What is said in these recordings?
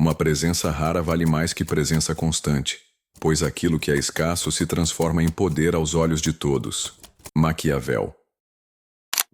Uma presença rara vale mais que presença constante, pois aquilo que é escasso se transforma em poder aos olhos de todos. Maquiavel.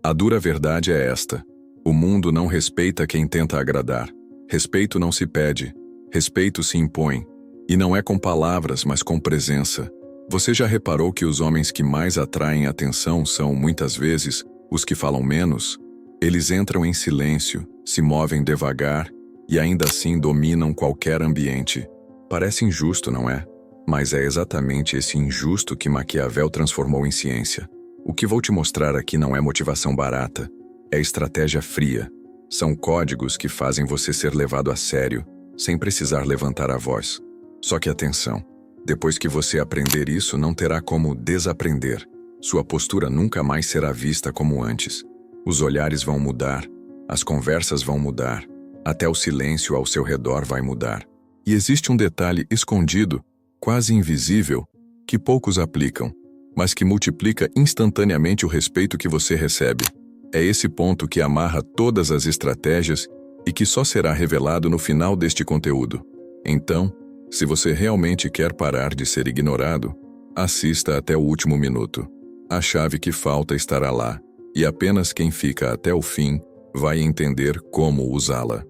A dura verdade é esta: o mundo não respeita quem tenta agradar. Respeito não se pede, respeito se impõe. E não é com palavras, mas com presença. Você já reparou que os homens que mais atraem atenção são, muitas vezes, os que falam menos? Eles entram em silêncio, se movem devagar e ainda assim dominam qualquer ambiente. Parece injusto, não é? Mas é exatamente esse injusto que Maquiavel transformou em ciência. O que vou te mostrar aqui não é motivação barata, é estratégia fria. São códigos que fazem você ser levado a sério, sem precisar levantar a voz. Só que atenção, depois que você aprender isso, não terá como desaprender. Sua postura nunca mais será vista como antes. Os olhares vão mudar, as conversas vão mudar, até o silêncio ao seu redor vai mudar. E existe um detalhe escondido, quase invisível, que poucos aplicam, mas que multiplica instantaneamente o respeito que você recebe. É esse ponto que amarra todas as estratégias e que só será revelado no final deste conteúdo. Então, se você realmente quer parar de ser ignorado, assista até o último minuto. A chave que falta estará lá, e apenas quem fica até o fim vai entender como usá-la.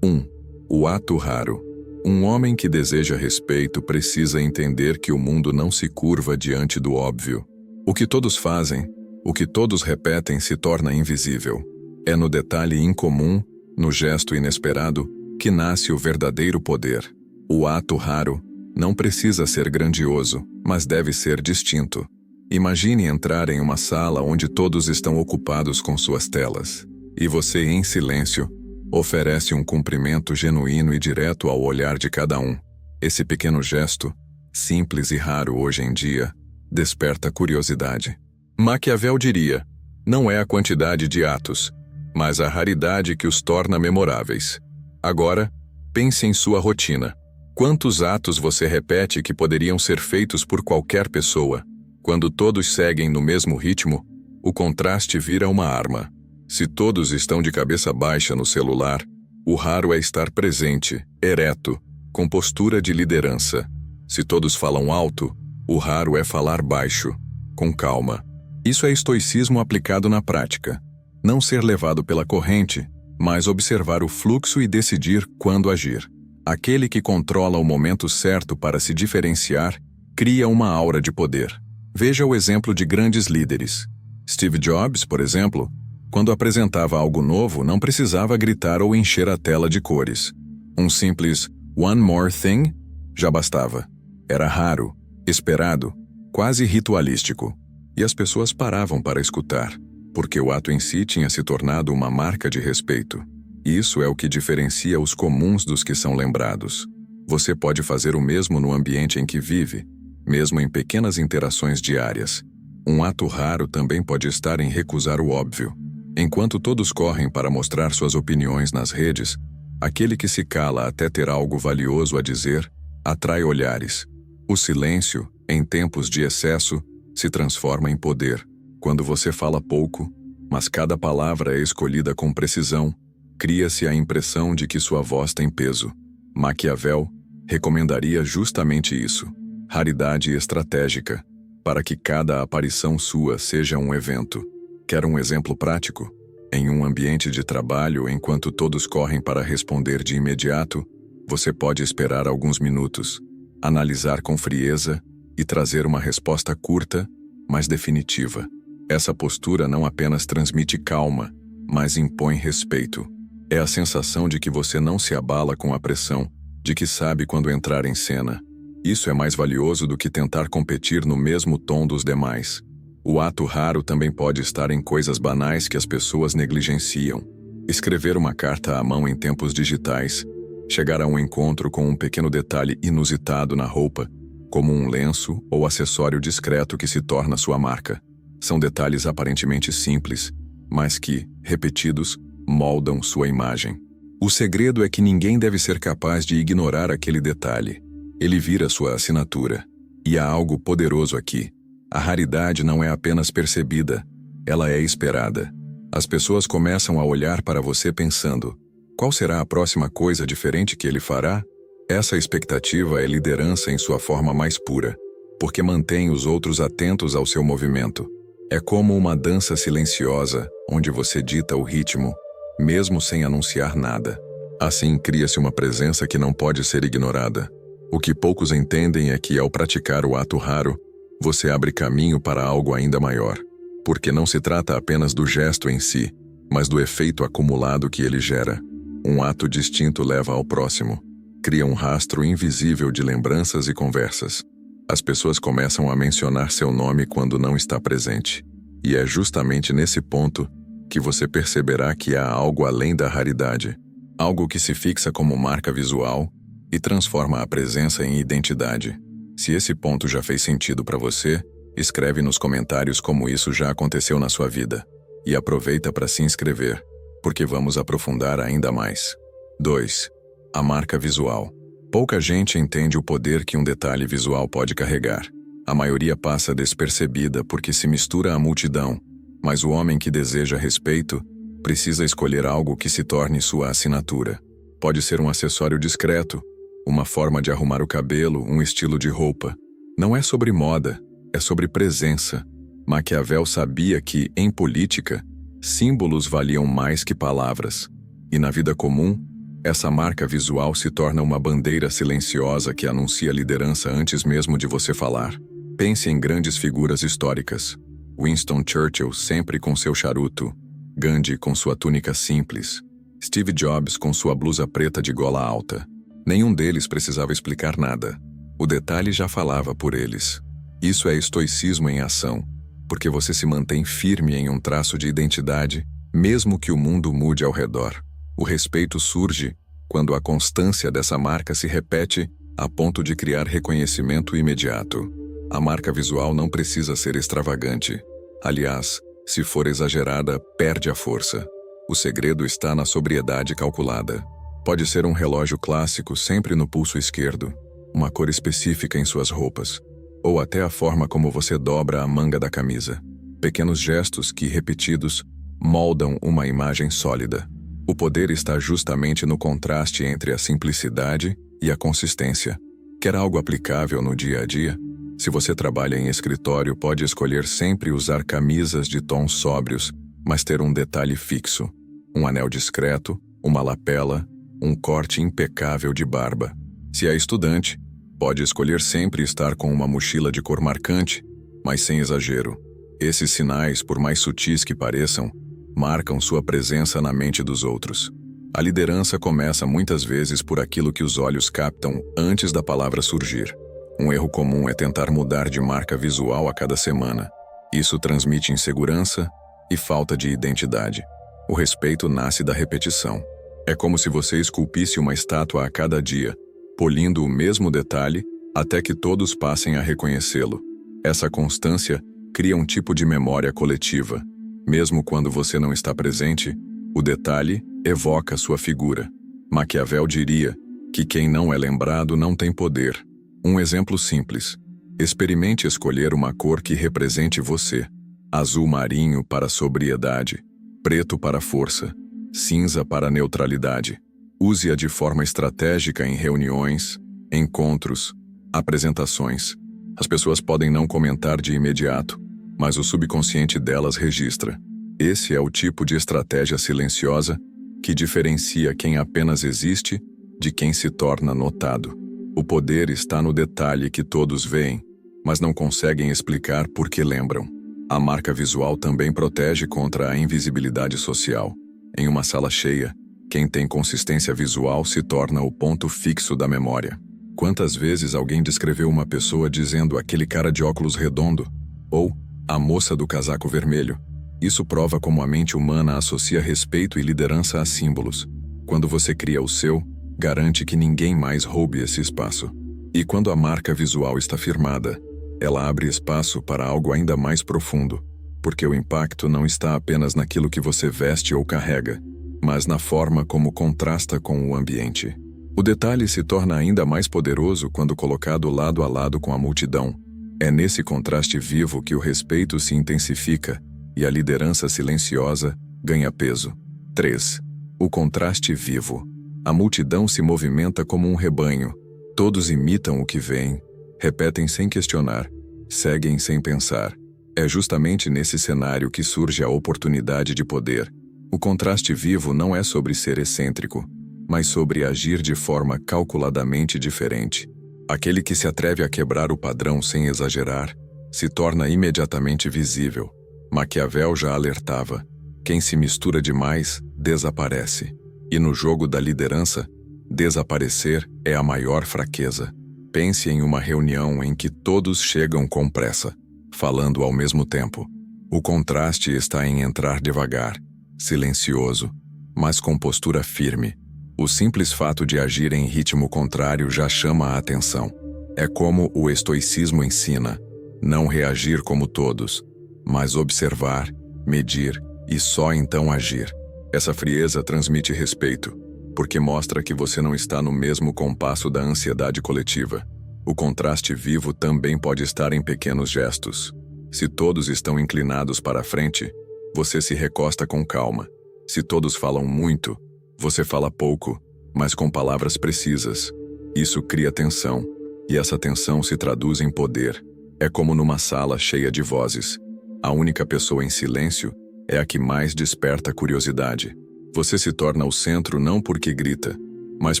1. O ato raro. Um homem que deseja respeito precisa entender que o mundo não se curva diante do óbvio. O que todos fazem, o que todos repetem se torna invisível. É no detalhe incomum, no gesto inesperado, que nasce o verdadeiro poder. O ato raro não precisa ser grandioso, mas deve ser distinto. Imagine entrar em uma sala onde todos estão ocupados com suas telas, e você, em silêncio, oferece um cumprimento genuíno e direto ao olhar de cada um. Esse pequeno gesto, simples e raro hoje em dia, desperta curiosidade. Maquiavel diria: não é a quantidade de atos, mas a raridade que os torna memoráveis. Agora, pense em sua rotina. Quantos atos você repete que poderiam ser feitos por qualquer pessoa? Quando todos seguem no mesmo ritmo, o contraste vira uma arma. Se todos estão de cabeça baixa no celular, o raro é estar presente, ereto, com postura de liderança. Se todos falam alto, o raro é falar baixo, com calma. Isso é estoicismo aplicado na prática. Não ser levado pela corrente, mas observar o fluxo e decidir quando agir. Aquele que controla o momento certo para se diferenciar, cria uma aura de poder. Veja o exemplo de grandes líderes. Steve Jobs, por exemplo, quando apresentava algo novo, não precisava gritar ou encher a tela de cores. Um simples "One more thing" já bastava. Era raro, esperado, quase ritualístico. E as pessoas paravam para escutar, porque o ato em si tinha se tornado uma marca de respeito. Isso é o que diferencia os comuns dos que são lembrados. Você pode fazer o mesmo no ambiente em que vive, mesmo em pequenas interações diárias. Um ato raro também pode estar em recusar o óbvio. Enquanto todos correm para mostrar suas opiniões nas redes, aquele que se cala até ter algo valioso a dizer, atrai olhares. O silêncio, em tempos de excesso, se transforma em poder. Quando você fala pouco, mas cada palavra é escolhida com precisão, cria-se a impressão de que sua voz tem peso. Maquiavel recomendaria justamente isso: raridade estratégica, para que cada aparição sua seja um evento. Quer um exemplo prático? Em um ambiente de trabalho, enquanto todos correm para responder de imediato, você pode esperar alguns minutos, analisar com frieza e trazer uma resposta curta, mas definitiva. Essa postura não apenas transmite calma, mas impõe respeito. É a sensação de que você não se abala com a pressão, de que sabe quando entrar em cena. Isso é mais valioso do que tentar competir no mesmo tom dos demais. O ato raro também pode estar em coisas banais que as pessoas negligenciam. Escrever uma carta à mão em tempos digitais, chegar a um encontro com um pequeno detalhe inusitado na roupa, como um lenço ou acessório discreto que se torna sua marca. São detalhes aparentemente simples, mas que, repetidos, moldam sua imagem. O segredo é que ninguém deve ser capaz de ignorar aquele detalhe. Ele vira sua assinatura. E há algo poderoso aqui. A raridade não é apenas percebida, ela é esperada. As pessoas começam a olhar para você pensando: Qual será a próxima coisa diferente que ele fará? Essa expectativa é liderança em sua forma mais pura, porque mantém os outros atentos ao seu movimento. É como uma dança silenciosa, onde você dita o ritmo, mesmo sem anunciar nada. Assim cria-se uma presença que não pode ser ignorada. O que poucos entendem é que, ao praticar o ato raro, você abre caminho para algo ainda maior, porque não se trata apenas do gesto em si, mas do efeito acumulado que ele gera. Um ato distinto leva ao próximo, cria um rastro invisível de lembranças e conversas. As pessoas começam a mencionar seu nome quando não está presente, e é justamente nesse ponto que você perceberá que há algo além da raridade, algo que se fixa como marca visual e transforma a presença em identidade. Se esse ponto já fez sentido para você, escreve nos comentários como isso já aconteceu na sua vida. E aproveita para se inscrever, porque vamos aprofundar ainda mais. 2. A marca visual. Pouca gente entende o poder que um detalhe visual pode carregar. A maioria passa despercebida porque se mistura à multidão, mas o homem que deseja respeito precisa escolher algo que se torne sua assinatura. Pode ser um acessório discreto, uma forma de arrumar o cabelo, um estilo de roupa. Não é sobre moda, é sobre presença. Maquiavel sabia que, em política, símbolos valiam mais que palavras. E na vida comum, essa marca visual se torna uma bandeira silenciosa que anuncia liderança antes mesmo de você falar. Pense em grandes figuras históricas. Winston Churchill sempre com seu charuto, Gandhi com sua túnica simples, Steve Jobs com sua blusa preta de gola alta. Nenhum deles precisava explicar nada. O detalhe já falava por eles. Isso é estoicismo em ação, porque você se mantém firme em um traço de identidade, mesmo que o mundo mude ao redor. O respeito surge quando a constância dessa marca se repete a ponto de criar reconhecimento imediato. A marca visual não precisa ser extravagante. Aliás, se for exagerada, perde a força. O segredo está na sobriedade calculada. Pode ser um relógio clássico sempre no pulso esquerdo, uma cor específica em suas roupas, ou até a forma como você dobra a manga da camisa. Pequenos gestos que, repetidos, moldam uma imagem sólida. O poder está justamente no contraste entre a simplicidade e a consistência. Quer algo aplicável no dia a dia? Se você trabalha em escritório, pode escolher sempre usar camisas de tons sóbrios, mas ter um detalhe fixo. Um anel discreto, uma lapela, um corte impecável de barba. Se é estudante, pode escolher sempre estar com uma mochila de cor marcante, mas sem exagero. Esses sinais, por mais sutis que pareçam, marcam sua presença na mente dos outros. A liderança começa muitas vezes por aquilo que os olhos captam antes da palavra surgir. Um erro comum é tentar mudar de marca visual a cada semana. Isso transmite insegurança e falta de identidade. O respeito nasce da repetição. É como se você esculpisse uma estátua a cada dia, polindo o mesmo detalhe até que todos passem a reconhecê-lo. Essa constância cria um tipo de memória coletiva. Mesmo quando você não está presente, o detalhe evoca sua figura. Maquiavel diria que quem não é lembrado não tem poder. Um exemplo simples. Experimente escolher uma cor que represente você. Azul marinho para sobriedade, preto para força, cinza para neutralidade. Use-a de forma estratégica em reuniões, encontros, apresentações. As pessoas podem não comentar de imediato, mas o subconsciente delas registra. Esse é o tipo de estratégia silenciosa que diferencia quem apenas existe de quem se torna notado. O poder está no detalhe que todos veem, mas não conseguem explicar por que lembram. A marca visual também protege contra a invisibilidade social. Em uma sala cheia, quem tem consistência visual se torna o ponto fixo da memória. Quantas vezes alguém descreveu uma pessoa dizendo aquele cara de óculos redondo ou a moça do casaco vermelho? Isso prova como a mente humana associa respeito e liderança a símbolos. Quando você cria o seu, garante que ninguém mais roube esse espaço. E quando a marca visual está firmada, ela abre espaço para algo ainda mais profundo, porque o impacto não está apenas naquilo que você veste ou carrega, mas na forma como contrasta com o ambiente. O detalhe se torna ainda mais poderoso quando colocado lado a lado com a multidão. É nesse contraste vivo que o respeito se intensifica e a liderança silenciosa ganha peso. 3. O contraste vivo. A multidão se movimenta como um rebanho. Todos imitam o que veem, repetem sem questionar, seguem sem pensar. É justamente nesse cenário que surge a oportunidade de poder. O contraste vivo não é sobre ser excêntrico, mas sobre agir de forma calculadamente diferente. Aquele que se atreve a quebrar o padrão sem exagerar, se torna imediatamente visível. Maquiavel já alertava: quem se mistura demais, desaparece. E no jogo da liderança, desaparecer é a maior fraqueza. Pense em uma reunião em que todos chegam com pressa, falando ao mesmo tempo. O contraste está em entrar devagar, silencioso, mas com postura firme. O simples fato de agir em ritmo contrário já chama a atenção. É como o estoicismo ensina: não reagir como todos, mas observar, medir e só então agir. Essa frieza transmite respeito, porque mostra que você não está no mesmo compasso da ansiedade coletiva. O contraste vivo também pode estar em pequenos gestos. Se todos estão inclinados para a frente, você se recosta com calma. Se todos falam muito, você fala pouco, mas com palavras precisas. Isso cria tensão, e essa tensão se traduz em poder. É como numa sala cheia de vozes. A única pessoa em silêncio é a que mais desperta curiosidade. Você se torna o centro não porque grita, mas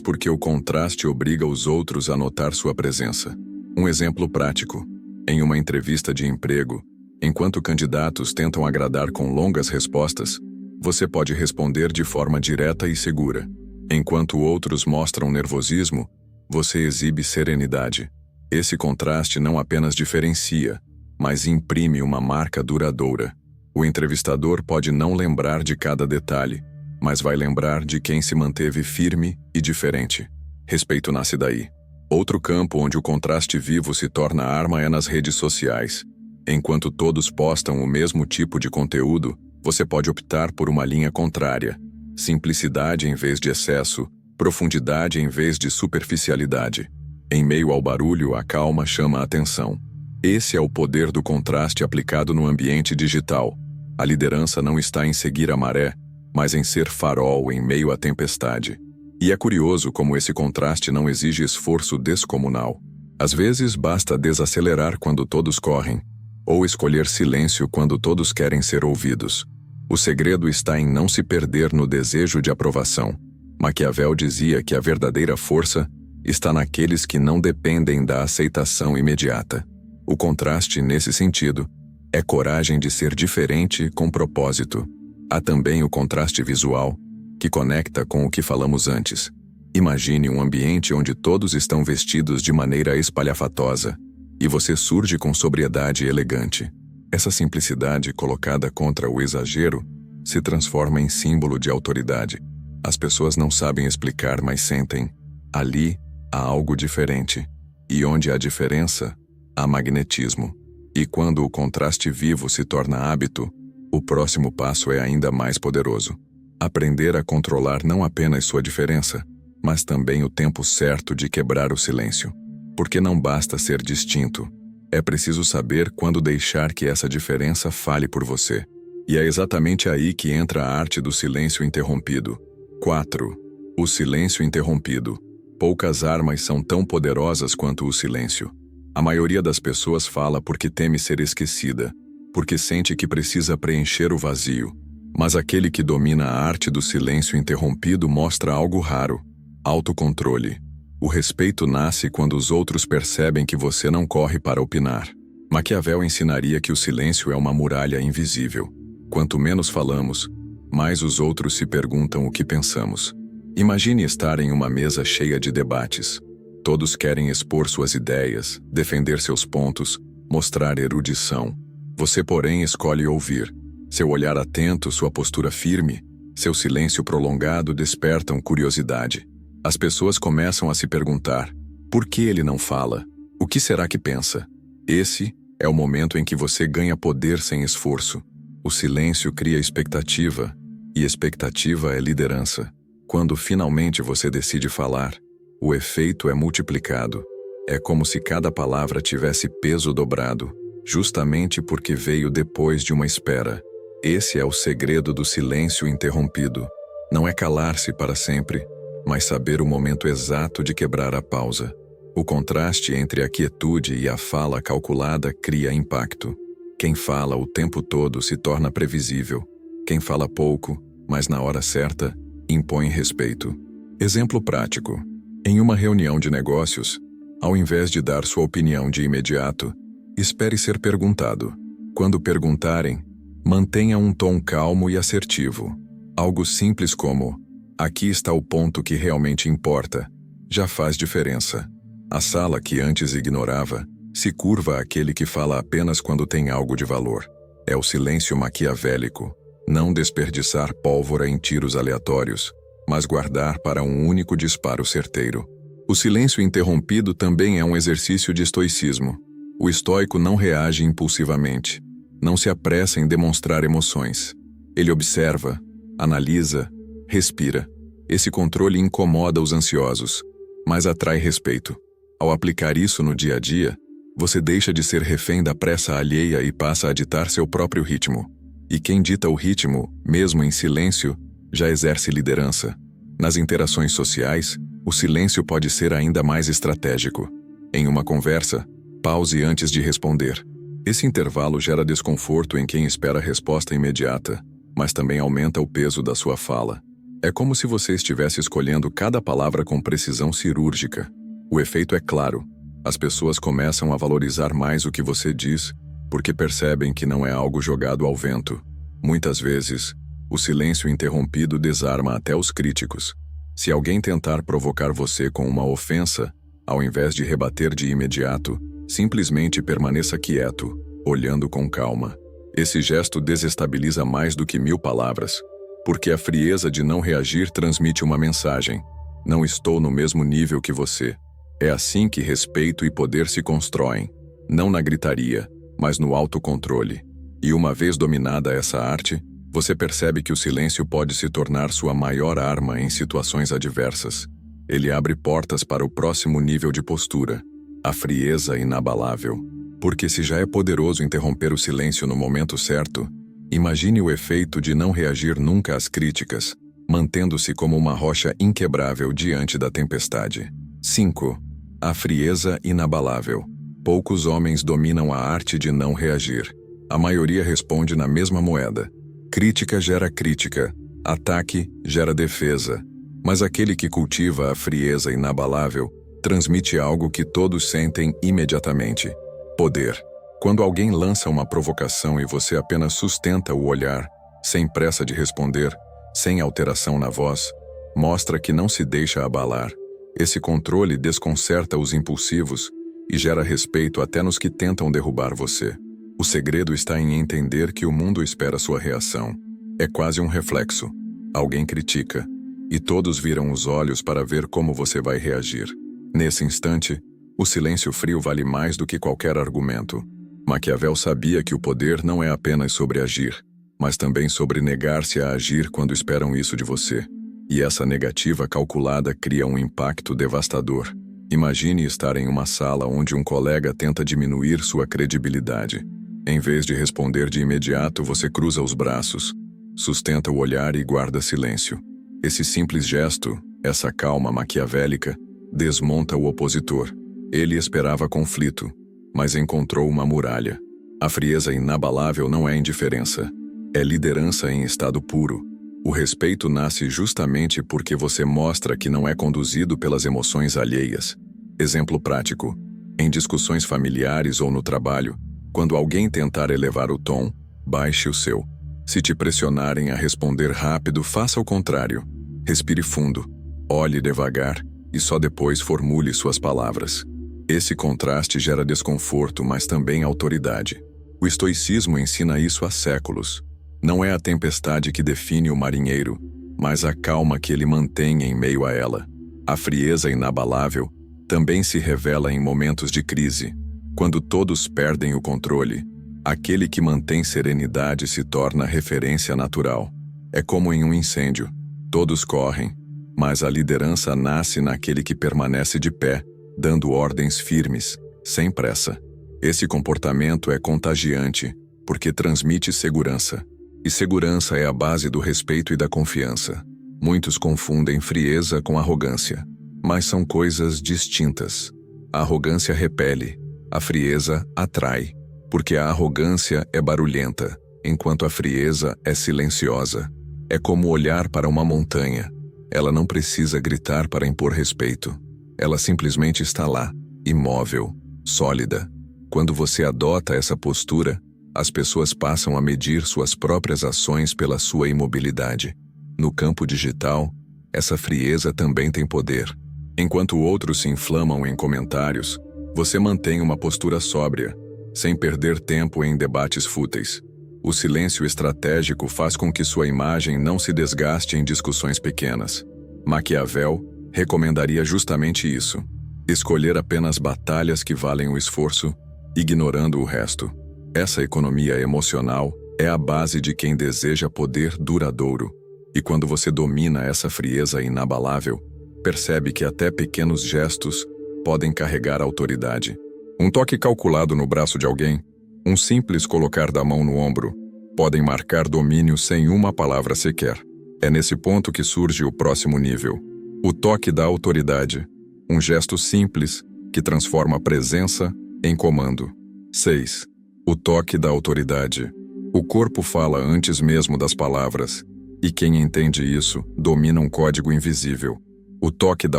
porque o contraste obriga os outros a notar sua presença. Um exemplo prático. Em uma entrevista de emprego, enquanto candidatos tentam agradar com longas respostas, você pode responder de forma direta e segura. Enquanto outros mostram nervosismo, você exibe serenidade. Esse contraste não apenas diferencia, mas imprime uma marca duradoura. O entrevistador pode não lembrar de cada detalhe, mas vai lembrar de quem se manteve firme e diferente. Respeito nasce daí. Outro campo onde o contraste vivo se torna arma é nas redes sociais. Enquanto todos postam o mesmo tipo de conteúdo, você pode optar por uma linha contrária. Simplicidade em vez de excesso, profundidade em vez de superficialidade. Em meio ao barulho, a calma chama a atenção. Esse é o poder do contraste aplicado no ambiente digital. A liderança não está em seguir a maré, mas em ser farol em meio à tempestade. E é curioso como esse contraste não exige esforço descomunal. Às vezes basta desacelerar quando todos correm, ou escolher silêncio quando todos querem ser ouvidos. O segredo está em não se perder no desejo de aprovação. Maquiavel dizia que a verdadeira força está naqueles que não dependem da aceitação imediata. O contraste, nesse sentido, é coragem de ser diferente com propósito. Há também o contraste visual, que conecta com o que falamos antes. Imagine um ambiente onde todos estão vestidos de maneira espalhafatosa, e você surge com sobriedade elegante. Essa simplicidade, colocada contra o exagero, se transforma em símbolo de autoridade. As pessoas não sabem explicar, mas sentem. Ali há algo diferente. E onde há diferença, há magnetismo. E quando o contraste vivo se torna hábito, o próximo passo é ainda mais poderoso. Aprender a controlar não apenas sua diferença, mas também o tempo certo de quebrar o silêncio. Porque não basta ser distinto. É preciso saber quando deixar que essa diferença fale por você. E é exatamente aí que entra a arte do silêncio interrompido. 4. O silêncio interrompido. Poucas armas são tão poderosas quanto o silêncio. A maioria das pessoas fala porque teme ser esquecida, porque sente que precisa preencher o vazio. Mas aquele que domina a arte do silêncio interrompido mostra algo raro: autocontrole. O respeito nasce quando os outros percebem que você não corre para opinar. Maquiavel ensinaria que o silêncio é uma muralha invisível. Quanto menos falamos, mais os outros se perguntam o que pensamos. Imagine estar em uma mesa cheia de debates. Todos querem expor suas ideias, defender seus pontos, mostrar erudição. Você, porém, escolhe ouvir. Seu olhar atento, sua postura firme, seu silêncio prolongado despertam curiosidade. As pessoas começam a se perguntar: por que ele não fala? O que será que pensa? Esse é o momento em que você ganha poder sem esforço. O silêncio cria expectativa, e expectativa é liderança. Quando finalmente você decide falar, o efeito é multiplicado. É como se cada palavra tivesse peso dobrado, justamente porque veio depois de uma espera. Esse é o segredo do silêncio interrompido. Não é calar-se para sempre, mas saber o momento exato de quebrar a pausa. O contraste entre a quietude e a fala calculada cria impacto. Quem fala o tempo todo se torna previsível. Quem fala pouco, mas na hora certa, impõe respeito. Exemplo prático. Em uma reunião de negócios, ao invés de dar sua opinião de imediato, espere ser perguntado. Quando perguntarem, mantenha um tom calmo e assertivo. Algo simples como: aqui está o ponto que realmente importa, já faz diferença. A sala que antes ignorava se curva àquele que fala apenas quando tem algo de valor. É o silêncio maquiavélico. Não desperdiçar pólvora em tiros aleatórios, mas guardar para um único disparo certeiro. O silêncio interrompido também é um exercício de estoicismo. O estoico não reage impulsivamente. Não se apressa em demonstrar emoções. Ele observa, analisa, respira. Esse controle incomoda os ansiosos, mas atrai respeito. Ao aplicar isso no dia a dia, você deixa de ser refém da pressa alheia e passa a ditar seu próprio ritmo. E quem dita o ritmo, mesmo em silêncio, já exerce liderança. Nas interações sociais, o silêncio pode ser ainda mais estratégico. Em uma conversa, pause antes de responder. Esse intervalo gera desconforto em quem espera a resposta imediata, mas também aumenta o peso da sua fala. É como se você estivesse escolhendo cada palavra com precisão cirúrgica. O efeito é claro. As pessoas começam a valorizar mais o que você diz, porque percebem que não é algo jogado ao vento. Muitas vezes, o silêncio interrompido desarma até os críticos. Se alguém tentar provocar você com uma ofensa, ao invés de rebater de imediato, simplesmente permaneça quieto, olhando com calma. Esse gesto desestabiliza mais do que 1000 palavras, porque a frieza de não reagir transmite uma mensagem: não estou no mesmo nível que você. É assim que respeito e poder se constroem, não na gritaria, mas no autocontrole. E uma vez dominada essa arte, você percebe que o silêncio pode se tornar sua maior arma em situações adversas. Ele abre portas para o próximo nível de postura, a frieza inabalável. Porque se já é poderoso interromper o silêncio no momento certo, imagine o efeito de não reagir nunca às críticas, mantendo-se como uma rocha inquebrável diante da tempestade. 5. A frieza inabalável. Poucos homens dominam a arte de não reagir. A maioria responde na mesma moeda. Crítica gera crítica, ataque gera defesa. Mas aquele que cultiva a frieza inabalável transmite algo que todos sentem imediatamente: poder. Quando alguém lança uma provocação e você apenas sustenta o olhar, sem pressa de responder, sem alteração na voz, mostra que não se deixa abalar. Esse controle desconcerta os impulsivos e gera respeito até nos que tentam derrubar você. O segredo está em entender que o mundo espera sua reação. É quase um reflexo. Alguém critica, e todos viram os olhos para ver como você vai reagir. Nesse instante, o silêncio frio vale mais do que qualquer argumento. Maquiavel sabia que o poder não é apenas sobre agir, mas também sobre negar-se a agir quando esperam isso de você. E essa negativa calculada cria um impacto devastador. Imagine estar em uma sala onde um colega tenta diminuir sua credibilidade. Em vez de responder de imediato, você cruza os braços, sustenta o olhar e guarda silêncio. Esse simples gesto, essa calma maquiavélica, desmonta o opositor. Ele esperava conflito, mas encontrou uma muralha. A frieza inabalável não é indiferença, é liderança em estado puro. O respeito nasce justamente porque você mostra que não é conduzido pelas emoções alheias. Exemplo prático: em discussões familiares ou no trabalho, quando alguém tentar elevar o tom, baixe o seu. Se te pressionarem a responder rápido, faça o contrário. Respire fundo, olhe devagar e só depois formule suas palavras. Esse contraste gera desconforto, mas também autoridade. O estoicismo ensina isso há séculos. Não é a tempestade que define o marinheiro, mas a calma que ele mantém em meio a ela. A frieza inabalável também se revela em momentos de crise. Quando todos perdem o controle, aquele que mantém serenidade se torna referência natural. É como em um incêndio. Todos correm, mas a liderança nasce naquele que permanece de pé, dando ordens firmes, sem pressa. Esse comportamento é contagiante, porque transmite segurança. E segurança é a base do respeito e da confiança. Muitos confundem frieza com arrogância, mas são coisas distintas. A arrogância repele, a frieza atrai, porque a arrogância é barulhenta, enquanto a frieza é silenciosa. É como olhar para uma montanha. Ela não precisa gritar para impor respeito. Ela simplesmente está lá, imóvel, sólida. Quando você adota essa postura, as pessoas passam a medir suas próprias ações pela sua imobilidade. No campo digital, essa frieza também tem poder. Enquanto outros se inflamam em comentários, você mantém uma postura sóbria, sem perder tempo em debates fúteis. O silêncio estratégico faz com que sua imagem não se desgaste em discussões pequenas. Maquiavel recomendaria justamente isso: escolher apenas batalhas que valem o esforço, ignorando o resto. Essa economia emocional é a base de quem deseja poder duradouro. E quando você domina essa frieza inabalável, percebe que até pequenos gestos podem carregar autoridade. Um toque calculado no braço de alguém, um simples colocar da mão no ombro, podem marcar domínio sem uma palavra sequer. É nesse ponto que surge o próximo nível: o toque da autoridade, um gesto simples que transforma a presença em comando. 6. O toque da autoridade. O corpo fala antes mesmo das palavras, e quem entende isso domina um código invisível. O toque da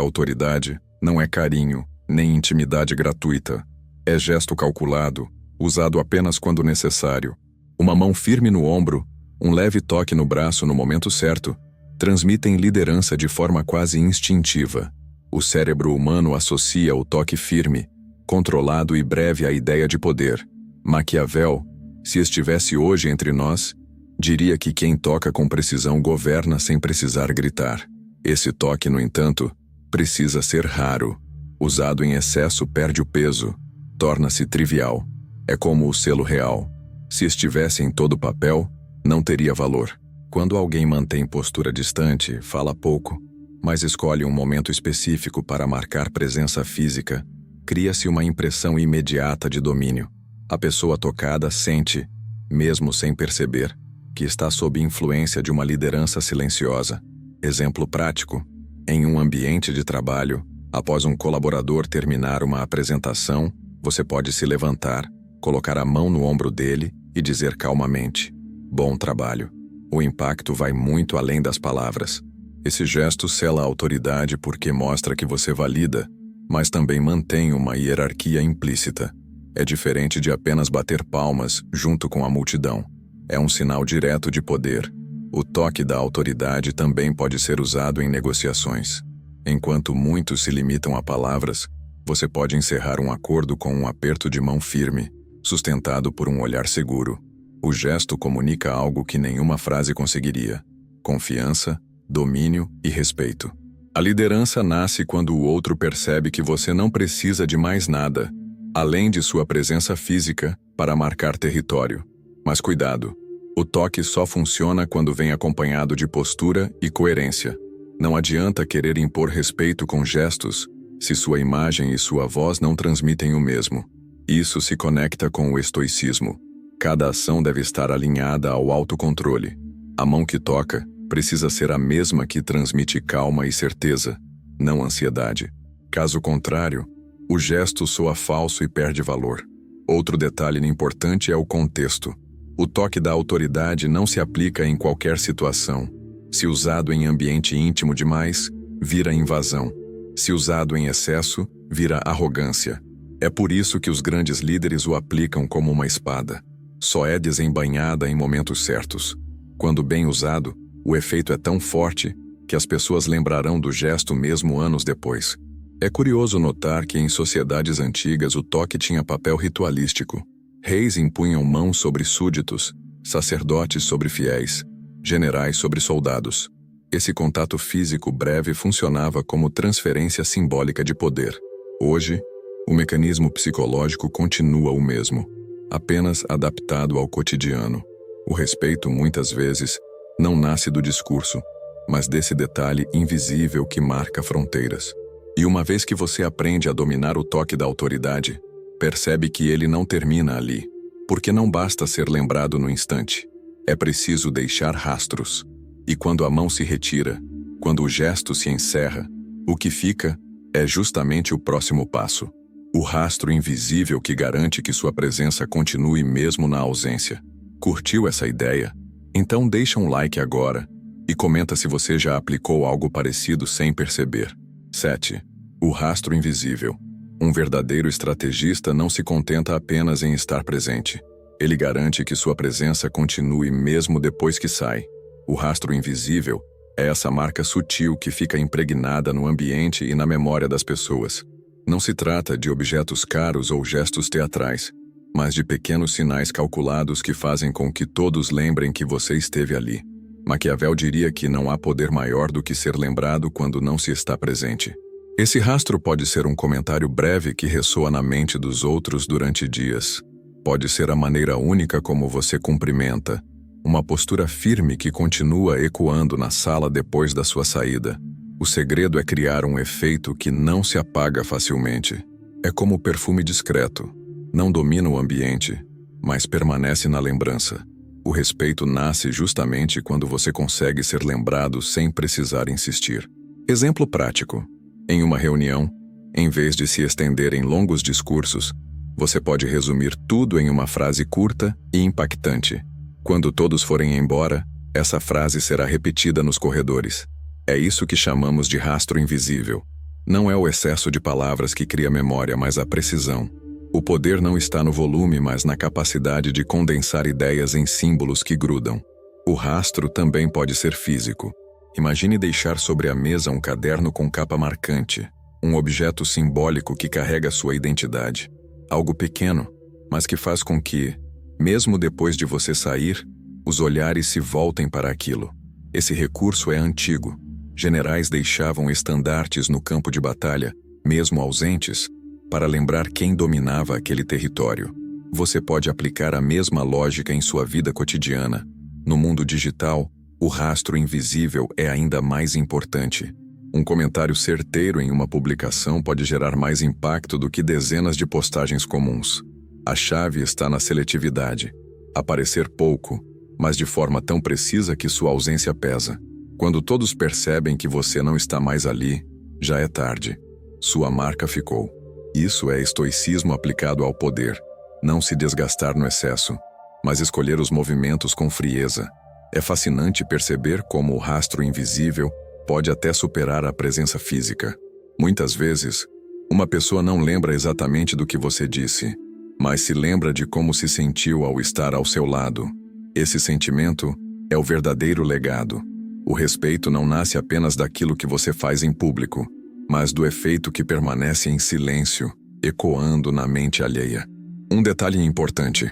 autoridade não é carinho, nem intimidade gratuita. É gesto calculado, usado apenas quando necessário. Uma mão firme no ombro, um leve toque no braço no momento certo, transmitem liderança de forma quase instintiva. O cérebro humano associa o toque firme, controlado e breve à ideia de poder. Maquiavel, se estivesse hoje entre nós, diria que quem toca com precisão governa sem precisar gritar. Esse toque, no entanto, precisa ser raro. Usado em excesso perde o peso, torna-se trivial. É como o selo real. Se estivesse em todo papel, não teria valor. Quando alguém mantém postura distante, fala pouco, mas escolhe um momento específico para marcar presença física, cria-se uma impressão imediata de domínio. A pessoa tocada sente, mesmo sem perceber, que está sob influência de uma liderança silenciosa. Exemplo prático: em um ambiente de trabalho, após um colaborador terminar uma apresentação, você pode se levantar, colocar a mão no ombro dele e dizer calmamente: "Bom trabalho." O impacto vai muito além das palavras. Esse gesto sela a autoridade porque mostra que você valida, mas também mantém uma hierarquia implícita. É diferente de apenas bater palmas junto com a multidão. É um sinal direto de poder. O toque da autoridade também pode ser usado em negociações. Enquanto muitos se limitam a palavras, você pode encerrar um acordo com um aperto de mão firme, sustentado por um olhar seguro. O gesto comunica algo que nenhuma frase conseguiria: confiança, domínio e respeito. A liderança nasce quando o outro percebe que você não precisa de mais nada, além de sua presença física, para marcar território. Mas cuidado, o toque só funciona quando vem acompanhado de postura e coerência. Não adianta querer impor respeito com gestos, se sua imagem e sua voz não transmitem o mesmo. Isso se conecta com o estoicismo. Cada ação deve estar alinhada ao autocontrole. A mão que toca precisa ser a mesma que transmite calma e certeza, não ansiedade. Caso contrário, o gesto soa falso e perde valor. Outro detalhe importante é o contexto. O toque da autoridade não se aplica em qualquer situação. Se usado em ambiente íntimo demais, vira invasão. Se usado em excesso, vira arrogância. É por isso que os grandes líderes o aplicam como uma espada. Só é desembainhada em momentos certos. Quando bem usado, o efeito é tão forte que as pessoas lembrarão do gesto mesmo anos depois. É curioso notar que em sociedades antigas o toque tinha papel ritualístico. Reis impunham mãos sobre súditos, sacerdotes sobre fiéis, generais sobre soldados. Esse contato físico breve funcionava como transferência simbólica de poder. Hoje, o mecanismo psicológico continua o mesmo, apenas adaptado ao cotidiano. O respeito, muitas vezes, não nasce do discurso, mas desse detalhe invisível que marca fronteiras. E uma vez que você aprende a dominar o toque da autoridade, percebe que ele não termina ali, porque não basta ser lembrado no instante. É preciso deixar rastros. E quando a mão se retira, Quando o gesto se encerra, o que fica é justamente o próximo passo. O rastro invisível que garante que sua presença continue mesmo na ausência. Curtiu essa ideia? Então deixa um like agora e comenta se você já aplicou algo parecido sem perceber. 7. O rastro invisível. Um verdadeiro estrategista não se contenta apenas em estar presente. Ele garante que sua presença continue mesmo depois que sai. O rastro invisível é essa marca sutil que fica impregnada no ambiente e na memória das pessoas. Não se trata de objetos caros ou gestos teatrais, mas de pequenos sinais calculados que fazem com que todos lembrem que você esteve ali. Maquiavel diria que não há poder maior do que ser lembrado quando não se está presente. Esse rastro pode ser um comentário breve que ressoa na mente dos outros durante dias. Pode ser a maneira única como você cumprimenta, uma postura firme que continua ecoando na sala depois da sua saída. O segredo é criar um efeito que não se apaga facilmente. É como o perfume discreto. Não domina o ambiente, mas permanece na lembrança. O respeito nasce justamente quando você consegue ser lembrado sem precisar insistir. Exemplo prático. Em uma reunião, em vez de se estender em longos discursos, você pode resumir tudo em uma frase curta e impactante. Quando todos forem embora, essa frase será repetida nos corredores. É isso que chamamos de rastro invisível. Não é o excesso de palavras que cria memória, mas a precisão. O poder não está no volume, mas na capacidade de condensar ideias em símbolos que grudam. O rastro também pode ser físico. Imagine deixar sobre a mesa um caderno com capa marcante, um objeto simbólico que carrega sua identidade. Algo pequeno, mas que faz com que, mesmo depois de você sair, os olhares se voltem para aquilo. Esse recurso é antigo. Generais deixavam estandartes no campo de batalha, mesmo ausentes, para lembrar quem dominava aquele território. Você pode aplicar a mesma lógica em sua vida cotidiana. No mundo digital, o rastro invisível é ainda mais importante. Um comentário certeiro em uma publicação pode gerar mais impacto do que dezenas de postagens comuns. A chave está na seletividade. Aparecer pouco, mas de forma tão precisa que sua ausência pesa. Quando todos percebem que você não está mais ali, já é tarde. Sua marca ficou. Isso é estoicismo aplicado ao poder. Não se desgastar no excesso, mas escolher os movimentos com frieza. É fascinante perceber como o rastro invisível pode até superar a presença física. Muitas vezes, uma pessoa não lembra exatamente do que você disse, mas se lembra de como se sentiu ao estar ao seu lado. Esse sentimento é o verdadeiro legado. O respeito não nasce apenas daquilo que você faz em público, mas do efeito que permanece em silêncio, ecoando na mente alheia. Um detalhe importante: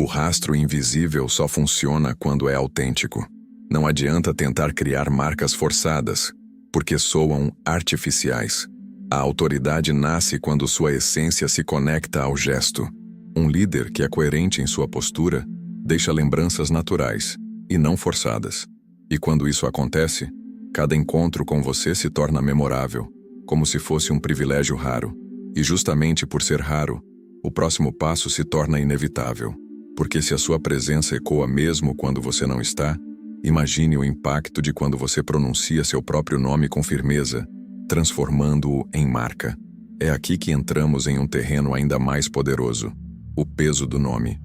o rastro invisível só funciona quando é autêntico. Não adianta tentar criar marcas forçadas, porque soam artificiais. A autoridade nasce quando sua essência se conecta ao gesto. Um líder que é coerente em sua postura deixa lembranças naturais, e não forçadas. E quando isso acontece, cada encontro com você se torna memorável, como se fosse um privilégio raro. E justamente por ser raro, o próximo passo se torna inevitável. Porque se a sua presença ecoa mesmo quando você não está, imagine o impacto de quando você pronuncia seu próprio nome com firmeza, transformando-o em marca. É aqui que entramos em um terreno ainda mais poderoso: o peso do nome.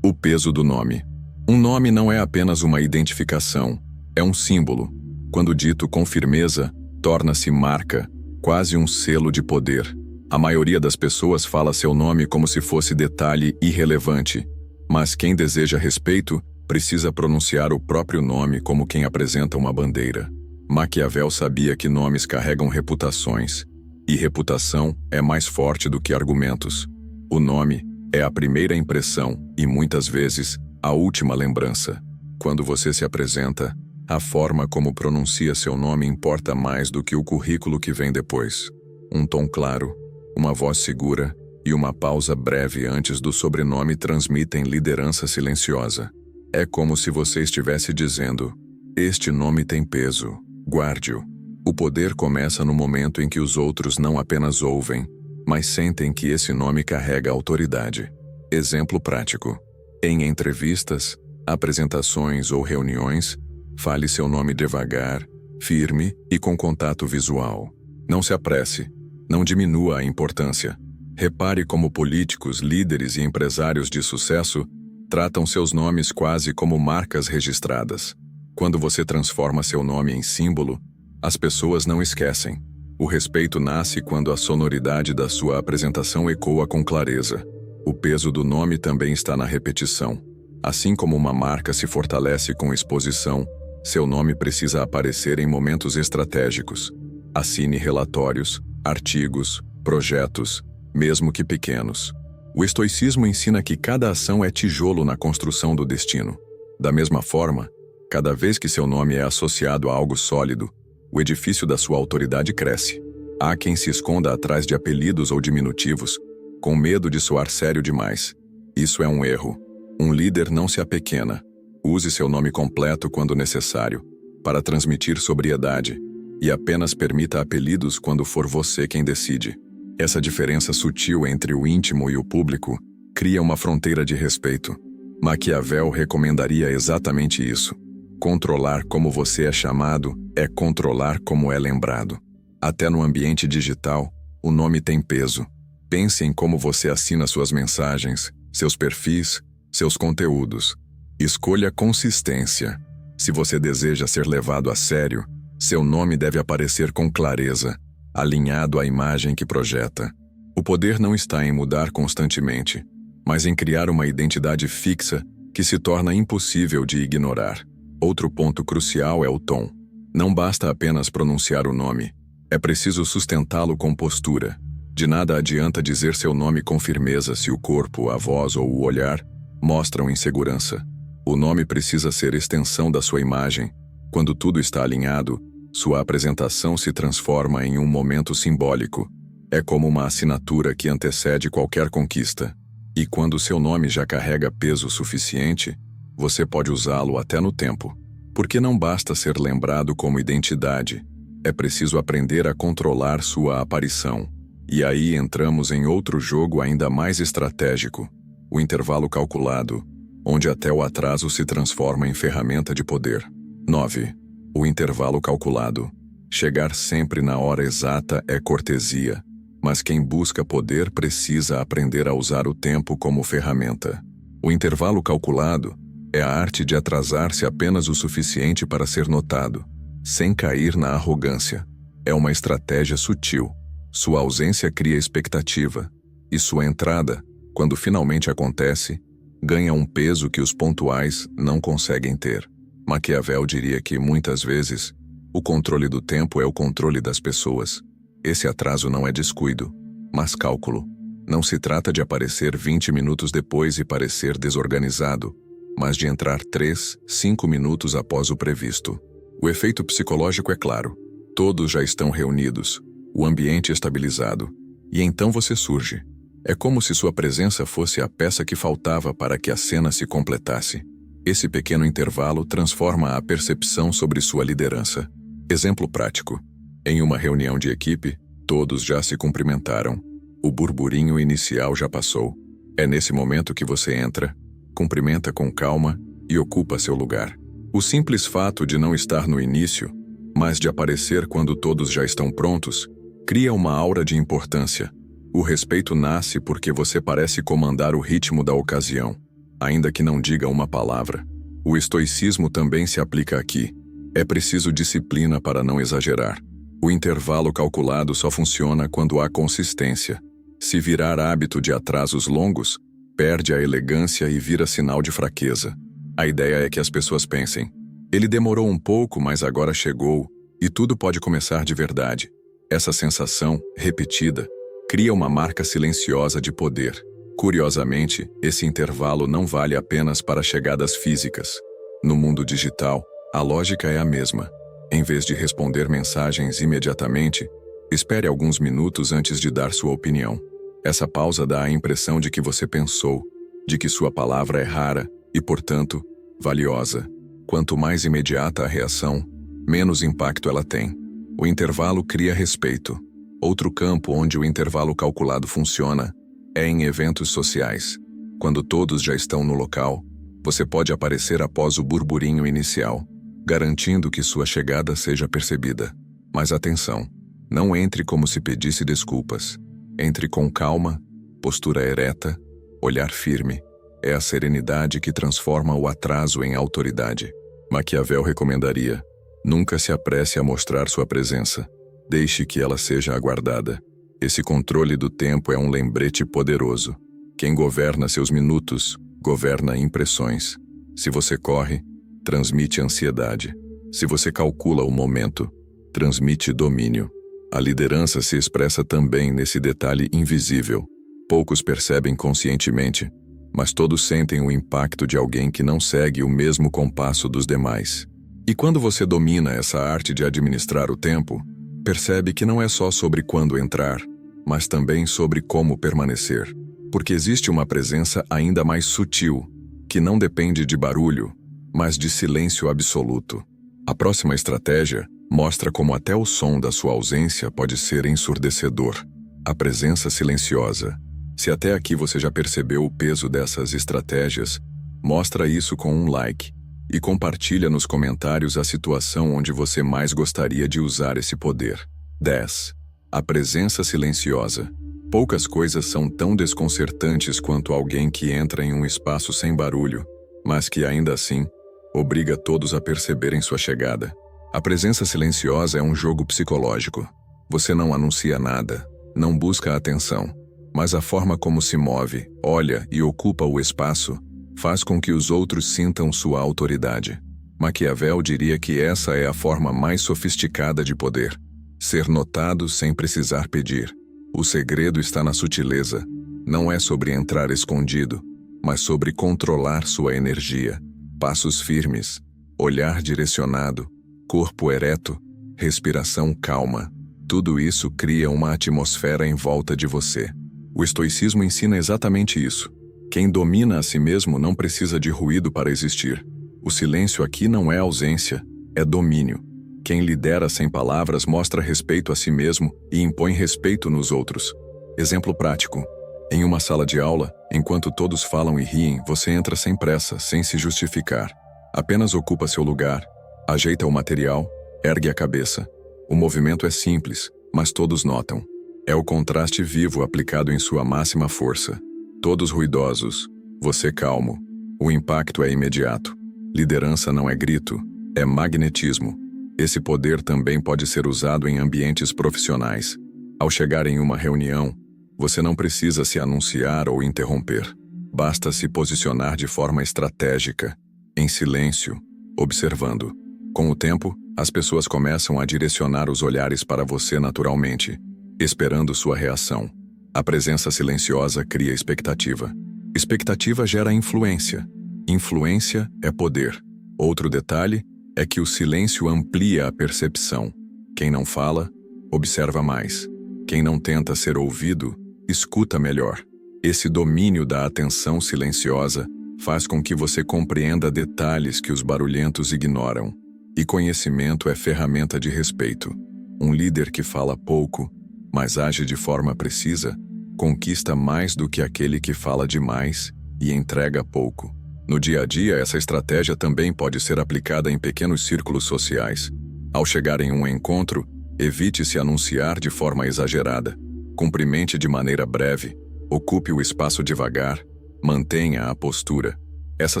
O peso do nome. Um nome não é apenas uma identificação, é um símbolo. Quando dito com firmeza, torna-se marca, quase um selo de poder. A maioria das pessoas fala seu nome como se fosse detalhe irrelevante, mas quem deseja respeito precisa pronunciar o próprio nome como quem apresenta uma bandeira. Maquiavel sabia que nomes carregam reputações, e reputação é mais forte do que argumentos. O nome é a primeira impressão e, muitas vezes, a última lembrança. Quando você se apresenta, a forma como pronuncia seu nome importa mais do que o currículo que vem depois. Um tom claro, uma voz segura e uma pausa breve antes do sobrenome transmitem liderança silenciosa. É como se você estivesse dizendo: este nome tem peso, guarde-o. O poder começa no momento em que os outros não apenas ouvem, mas sentem que esse nome carrega autoridade. Exemplo prático: em entrevistas, apresentações ou reuniões, fale seu nome devagar, firme e com contato visual. Não se apresse, não diminua a importância. Repare como políticos, líderes e empresários de sucesso tratam seus nomes quase como marcas registradas. Quando você transforma seu nome em símbolo, as pessoas não esquecem. O respeito nasce quando a sonoridade da sua apresentação ecoa com clareza. O peso do nome também está na repetição. Assim como uma marca se fortalece com exposição, seu nome precisa aparecer em momentos estratégicos. Assine relatórios, artigos, projetos, mesmo que pequenos. O estoicismo ensina que cada ação é tijolo na construção do destino. Da mesma forma, cada vez que seu nome é associado a algo sólido, o edifício da sua autoridade cresce. Há quem se esconda atrás de apelidos ou diminutivos, com medo de soar sério demais. Isso é um erro. Um líder não se apequena. Use seu nome completo quando necessário, para transmitir sobriedade, e apenas permita apelidos quando for você quem decide. Essa diferença sutil entre o íntimo e o público cria uma fronteira de respeito. Maquiavel recomendaria exatamente isso. Controlar como você é chamado é controlar como é lembrado. Até no ambiente digital, o nome tem peso. Pense em como você assina suas mensagens, seus perfis, seus conteúdos. Escolha consistência. Se você deseja ser levado a sério, seu nome deve aparecer com clareza, alinhado à imagem que projeta. O poder não está em mudar constantemente, mas em criar uma identidade fixa que se torna impossível de ignorar. Outro ponto crucial é o tom. Não basta apenas pronunciar o nome, é preciso sustentá-lo com postura. De nada adianta dizer seu nome com firmeza se o corpo, a voz ou o olhar mostram insegurança. O nome precisa ser extensão da sua imagem. Quando tudo está alinhado, sua apresentação se transforma em um momento simbólico. É como uma assinatura que antecede qualquer conquista. E quando seu nome já carrega peso suficiente, você pode usá-lo até no tempo. Porque não basta ser lembrado como identidade. É preciso aprender a controlar sua aparição. E aí entramos em outro jogo ainda mais estratégico, o intervalo calculado, onde até o atraso se transforma em ferramenta de poder. 9. O intervalo calculado. Chegar sempre na hora exata é cortesia, mas quem busca poder precisa aprender a usar o tempo como ferramenta. O intervalo calculado é a arte de atrasar-se apenas o suficiente para ser notado, sem cair na arrogância. É uma estratégia sutil. Sua ausência cria expectativa, e sua entrada, quando finalmente acontece, ganha um peso que os pontuais não conseguem ter. Maquiavel diria que, muitas vezes, o controle do tempo é o controle das pessoas. Esse atraso não é descuido, mas cálculo. Não se trata de aparecer 20 minutos depois e parecer desorganizado, mas de entrar 3, 5 minutos após o previsto. O efeito psicológico é claro. Todos já estão reunidos, o ambiente estabilizado, e então você surge. É como se sua presença fosse a peça que faltava para que a cena se completasse. Esse pequeno intervalo transforma a percepção sobre sua liderança. Exemplo prático. Em uma reunião de equipe, todos já se cumprimentaram. O burburinho inicial já passou. É nesse momento que você entra, cumprimenta com calma e ocupa seu lugar. O simples fato de não estar no início, mas de aparecer quando todos já estão prontos, cria uma aura de importância. O respeito nasce porque você parece comandar o ritmo da ocasião, ainda que não diga uma palavra. O estoicismo também se aplica aqui. É preciso disciplina para não exagerar. O intervalo calculado só funciona quando há consistência. Se virar hábito de atrasos longos, perde a elegância e vira sinal de fraqueza. A ideia é que as pessoas pensem: ele demorou um pouco, mas agora chegou, e tudo pode começar de verdade. Essa sensação, repetida, cria uma marca silenciosa de poder. Curiosamente, esse intervalo não vale apenas para chegadas físicas. No mundo digital, a lógica é a mesma. Em vez de responder mensagens imediatamente, espere alguns minutos antes de dar sua opinião. Essa pausa dá a impressão de que você pensou, de que sua palavra é rara e, portanto, valiosa. Quanto mais imediata a reação, menos impacto ela tem. O intervalo cria respeito. Outro campo onde o intervalo calculado funciona é em eventos sociais. Quando todos já estão no local, você pode aparecer após o burburinho inicial. garantindo que sua chegada seja percebida. Mas atenção, não entre como se pedisse desculpas. Entre com calma, postura ereta, olhar firme. É a serenidade que transforma o atraso em autoridade. Maquiavel recomendaria: nunca se apresse a mostrar sua presença. Deixe que ela seja aguardada. Esse controle do tempo é um lembrete poderoso. Quem governa seus minutos, governa impressões. Se você corre, transmite ansiedade. Se você calcula o momento, transmite domínio. A liderança se expressa também nesse detalhe invisível. Poucos percebem conscientemente, mas todos sentem o impacto de alguém que não segue o mesmo compasso dos demais. E quando você domina essa arte de administrar o tempo, percebe que não é só sobre quando entrar, mas também sobre como permanecer. Porque existe uma presença ainda mais sutil, que não depende de barulho, mas de silêncio absoluto. A próxima estratégia mostra como até o som da sua ausência pode ser ensurdecedor. A presença silenciosa. Se até aqui você já percebeu o peso dessas estratégias, mostra isso com um like e compartilha nos comentários a situação onde você mais gostaria de usar esse poder. 10. A presença silenciosa. Poucas coisas são tão desconcertantes quanto alguém que entra em um espaço sem barulho, mas que ainda assim obriga todos a perceberem sua chegada. A presença silenciosa é um jogo psicológico. Você não anuncia nada, não busca atenção, mas a forma como se move, olha e ocupa o espaço faz com que os outros sintam sua autoridade. Maquiavel diria que essa é a forma mais sofisticada de poder. Ser notado sem precisar pedir. O segredo está na sutileza. Não é sobre entrar escondido, mas sobre controlar sua energia. Passos firmes, olhar direcionado, corpo ereto, respiração calma. Tudo isso cria uma atmosfera em volta de você. O estoicismo ensina exatamente isso. Quem domina a si mesmo não precisa de ruído para existir. O silêncio aqui não é ausência, é domínio. Quem lidera sem palavras mostra respeito a si mesmo e impõe respeito nos outros. Exemplo prático. Em uma sala de aula, enquanto todos falam e riem, você entra sem pressa, sem se justificar. Apenas ocupa seu lugar, ajeita o material, ergue a cabeça. O movimento é simples, mas todos notam. É o contraste vivo aplicado em sua máxima força. Todos ruidosos, você calmo. O impacto é imediato. Liderança não é grito, é magnetismo. Esse poder também pode ser usado em ambientes profissionais. Ao chegar em uma reunião, você não precisa se anunciar ou interromper. Basta se posicionar de forma estratégica, em silêncio, observando. Com o tempo, as pessoas começam a direcionar os olhares para você naturalmente, esperando sua reação. A presença silenciosa cria expectativa. Expectativa gera influência. Influência é poder. Outro detalhe é que o silêncio amplia a percepção. Quem não fala, observa mais. Quem não tenta ser ouvido, escuta melhor. Esse domínio da atenção silenciosa faz com que você compreenda detalhes que os barulhentos ignoram. E conhecimento é ferramenta de respeito. Um líder que fala pouco, mas age de forma precisa, conquista mais do que aquele que fala demais e entrega pouco. No dia a dia, essa estratégia também pode ser aplicada em pequenos círculos sociais. Ao chegar em um encontro, evite se anunciar de forma exagerada. Cumprimente de maneira breve, ocupe o espaço devagar, mantenha a postura. Essa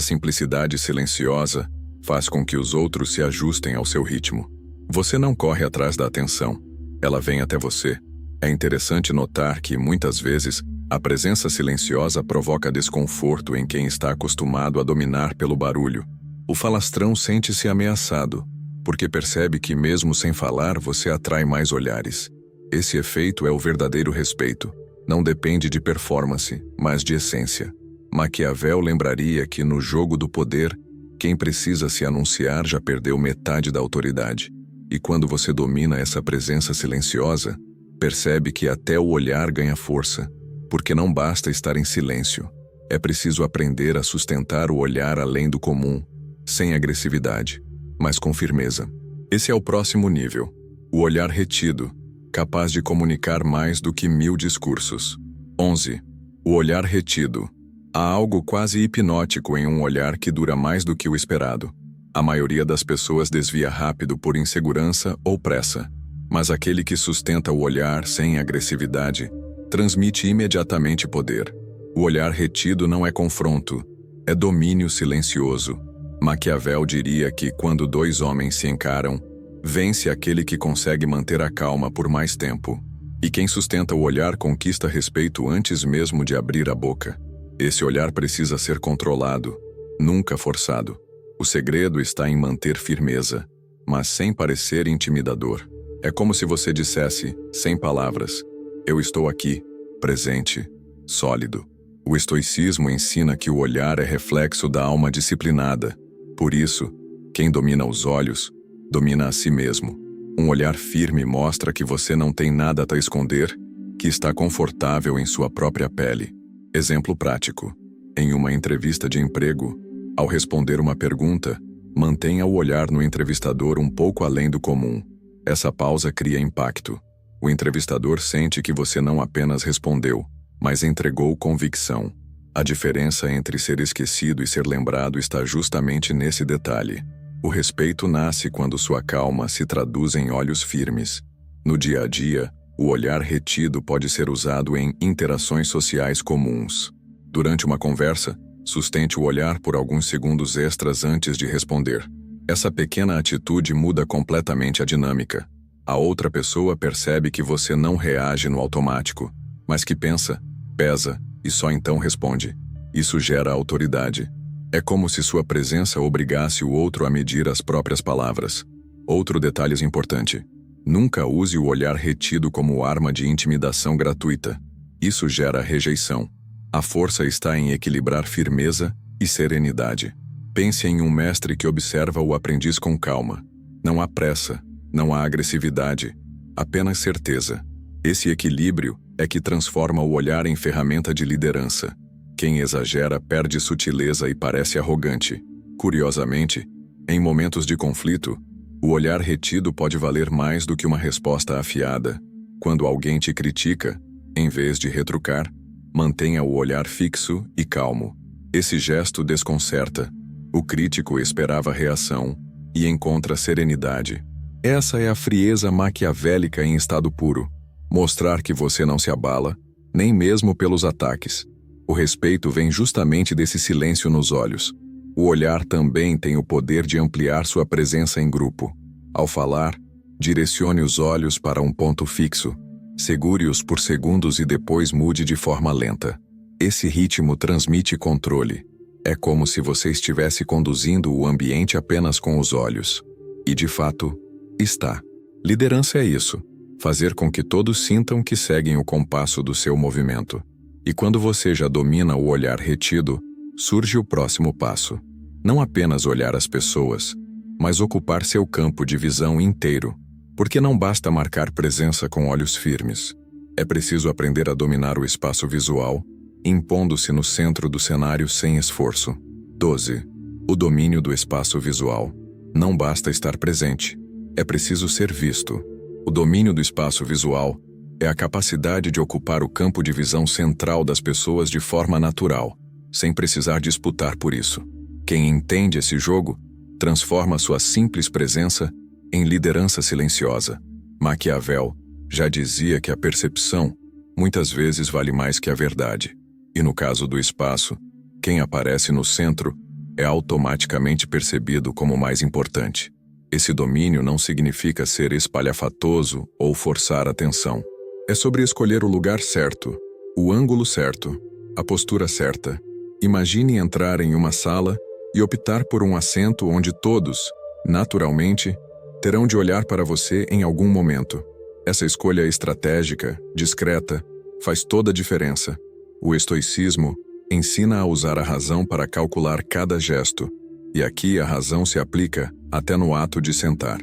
simplicidade silenciosa faz com que os outros se ajustem ao seu ritmo. Você não corre atrás da atenção, ela vem até você. É interessante notar que, muitas vezes, a presença silenciosa provoca desconforto em quem está acostumado a dominar pelo barulho. O falastrão sente-se ameaçado, porque percebe que mesmo sem falar você atrai mais olhares. Esse efeito é o verdadeiro respeito. Não depende de performance, mas de essência. Maquiavel lembraria que no jogo do poder, quem precisa se anunciar já perdeu metade da autoridade. E quando você domina essa presença silenciosa, percebe que até o olhar ganha força, porque não basta estar em silêncio. É preciso aprender a sustentar o olhar além do comum, sem agressividade, mas com firmeza. Esse é o próximo nível, o olhar retido, capaz de comunicar mais do que 1000 discursos. 11. O olhar retido. Há algo quase hipnótico em um olhar que dura mais do que o esperado. A maioria das pessoas desvia rápido por insegurança ou pressa, mas aquele que sustenta o olhar sem agressividade transmite imediatamente poder. O olhar retido não é confronto, é domínio silencioso. Maquiavel diria que quando dois homens se encaram, vence aquele que consegue manter a calma por mais tempo. E quem sustenta o olhar conquista respeito antes mesmo de abrir a boca. Esse olhar precisa ser controlado, nunca forçado. O segredo está em manter firmeza, mas sem parecer intimidador. É como se você dissesse, sem palavras, eu estou aqui, presente, sólido. O estoicismo ensina que o olhar é reflexo da alma disciplinada. Por isso, quem domina os olhos, domina a si mesmo. Um olhar firme mostra que você não tem nada a esconder, que está confortável em sua própria pele. Exemplo prático. Em uma entrevista de emprego, ao responder uma pergunta, mantenha o olhar no entrevistador um pouco além do comum. Essa pausa cria impacto. O entrevistador sente que você não apenas respondeu, mas entregou convicção. A diferença entre ser esquecido e ser lembrado está justamente nesse detalhe. O respeito nasce quando sua calma se traduz em olhos firmes. No dia a dia, o olhar retido pode ser usado em interações sociais comuns. Durante uma conversa, sustente o olhar por alguns segundos extras antes de responder. Essa pequena atitude muda completamente a dinâmica. A outra pessoa percebe que você não reage no automático, mas que pensa, pesa e só então responde. Isso gera autoridade. É como se sua presença obrigasse o outro a medir as próprias palavras. Outro detalhe importante. Nunca use o olhar retido como arma de intimidação gratuita. Isso gera rejeição. A força está em equilibrar firmeza e serenidade. Pense em um mestre que observa o aprendiz com calma. Não há pressa, não há agressividade, apenas certeza. Esse equilíbrio é que transforma o olhar em ferramenta de liderança. Quem exagera perde sutileza e parece arrogante. Curiosamente, em momentos de conflito, o olhar retido pode valer mais do que uma resposta afiada. Quando alguém te critica, em vez de retrucar, mantenha o olhar fixo e calmo. Esse gesto desconcerta. O crítico esperava reação e encontra serenidade. Essa é a frieza maquiavélica em estado puro. Mostrar que você não se abala, nem mesmo pelos ataques. O respeito vem justamente desse silêncio nos olhos. O olhar também tem o poder de ampliar sua presença em grupo. Ao falar, direcione os olhos para um ponto fixo. Segure-os por segundos e depois mude de forma lenta. Esse ritmo transmite controle. É como se você estivesse conduzindo o ambiente apenas com os olhos. E de fato, está. Liderança é isso. Fazer com que todos sintam que seguem o compasso do seu movimento. E quando você já domina o olhar retido, surge o próximo passo. Não apenas olhar as pessoas, mas ocupar seu campo de visão inteiro. Porque não basta marcar presença com olhos firmes. É preciso aprender a dominar o espaço visual, impondo-se no centro do cenário sem esforço. 12. O domínio do espaço visual. Não basta estar presente. É preciso ser visto. O domínio do espaço visual é a capacidade de ocupar o campo de visão central das pessoas de forma natural, sem precisar disputar por isso. Quem entende esse jogo, transforma sua simples presença em liderança silenciosa. Maquiavel já dizia que a percepção muitas vezes vale mais que a verdade. E no caso do espaço, quem aparece no centro é automaticamente percebido como mais importante. Esse domínio não significa ser espalhafatoso ou forçar a atenção. É sobre escolher o lugar certo, o ângulo certo, a postura certa. Imagine entrar em uma sala e optar por um assento onde todos, naturalmente, terão de olhar para você em algum momento. Essa escolha estratégica, discreta, faz toda a diferença. O estoicismo ensina a usar a razão para calcular cada gesto, e aqui a razão se aplica até no ato de sentar.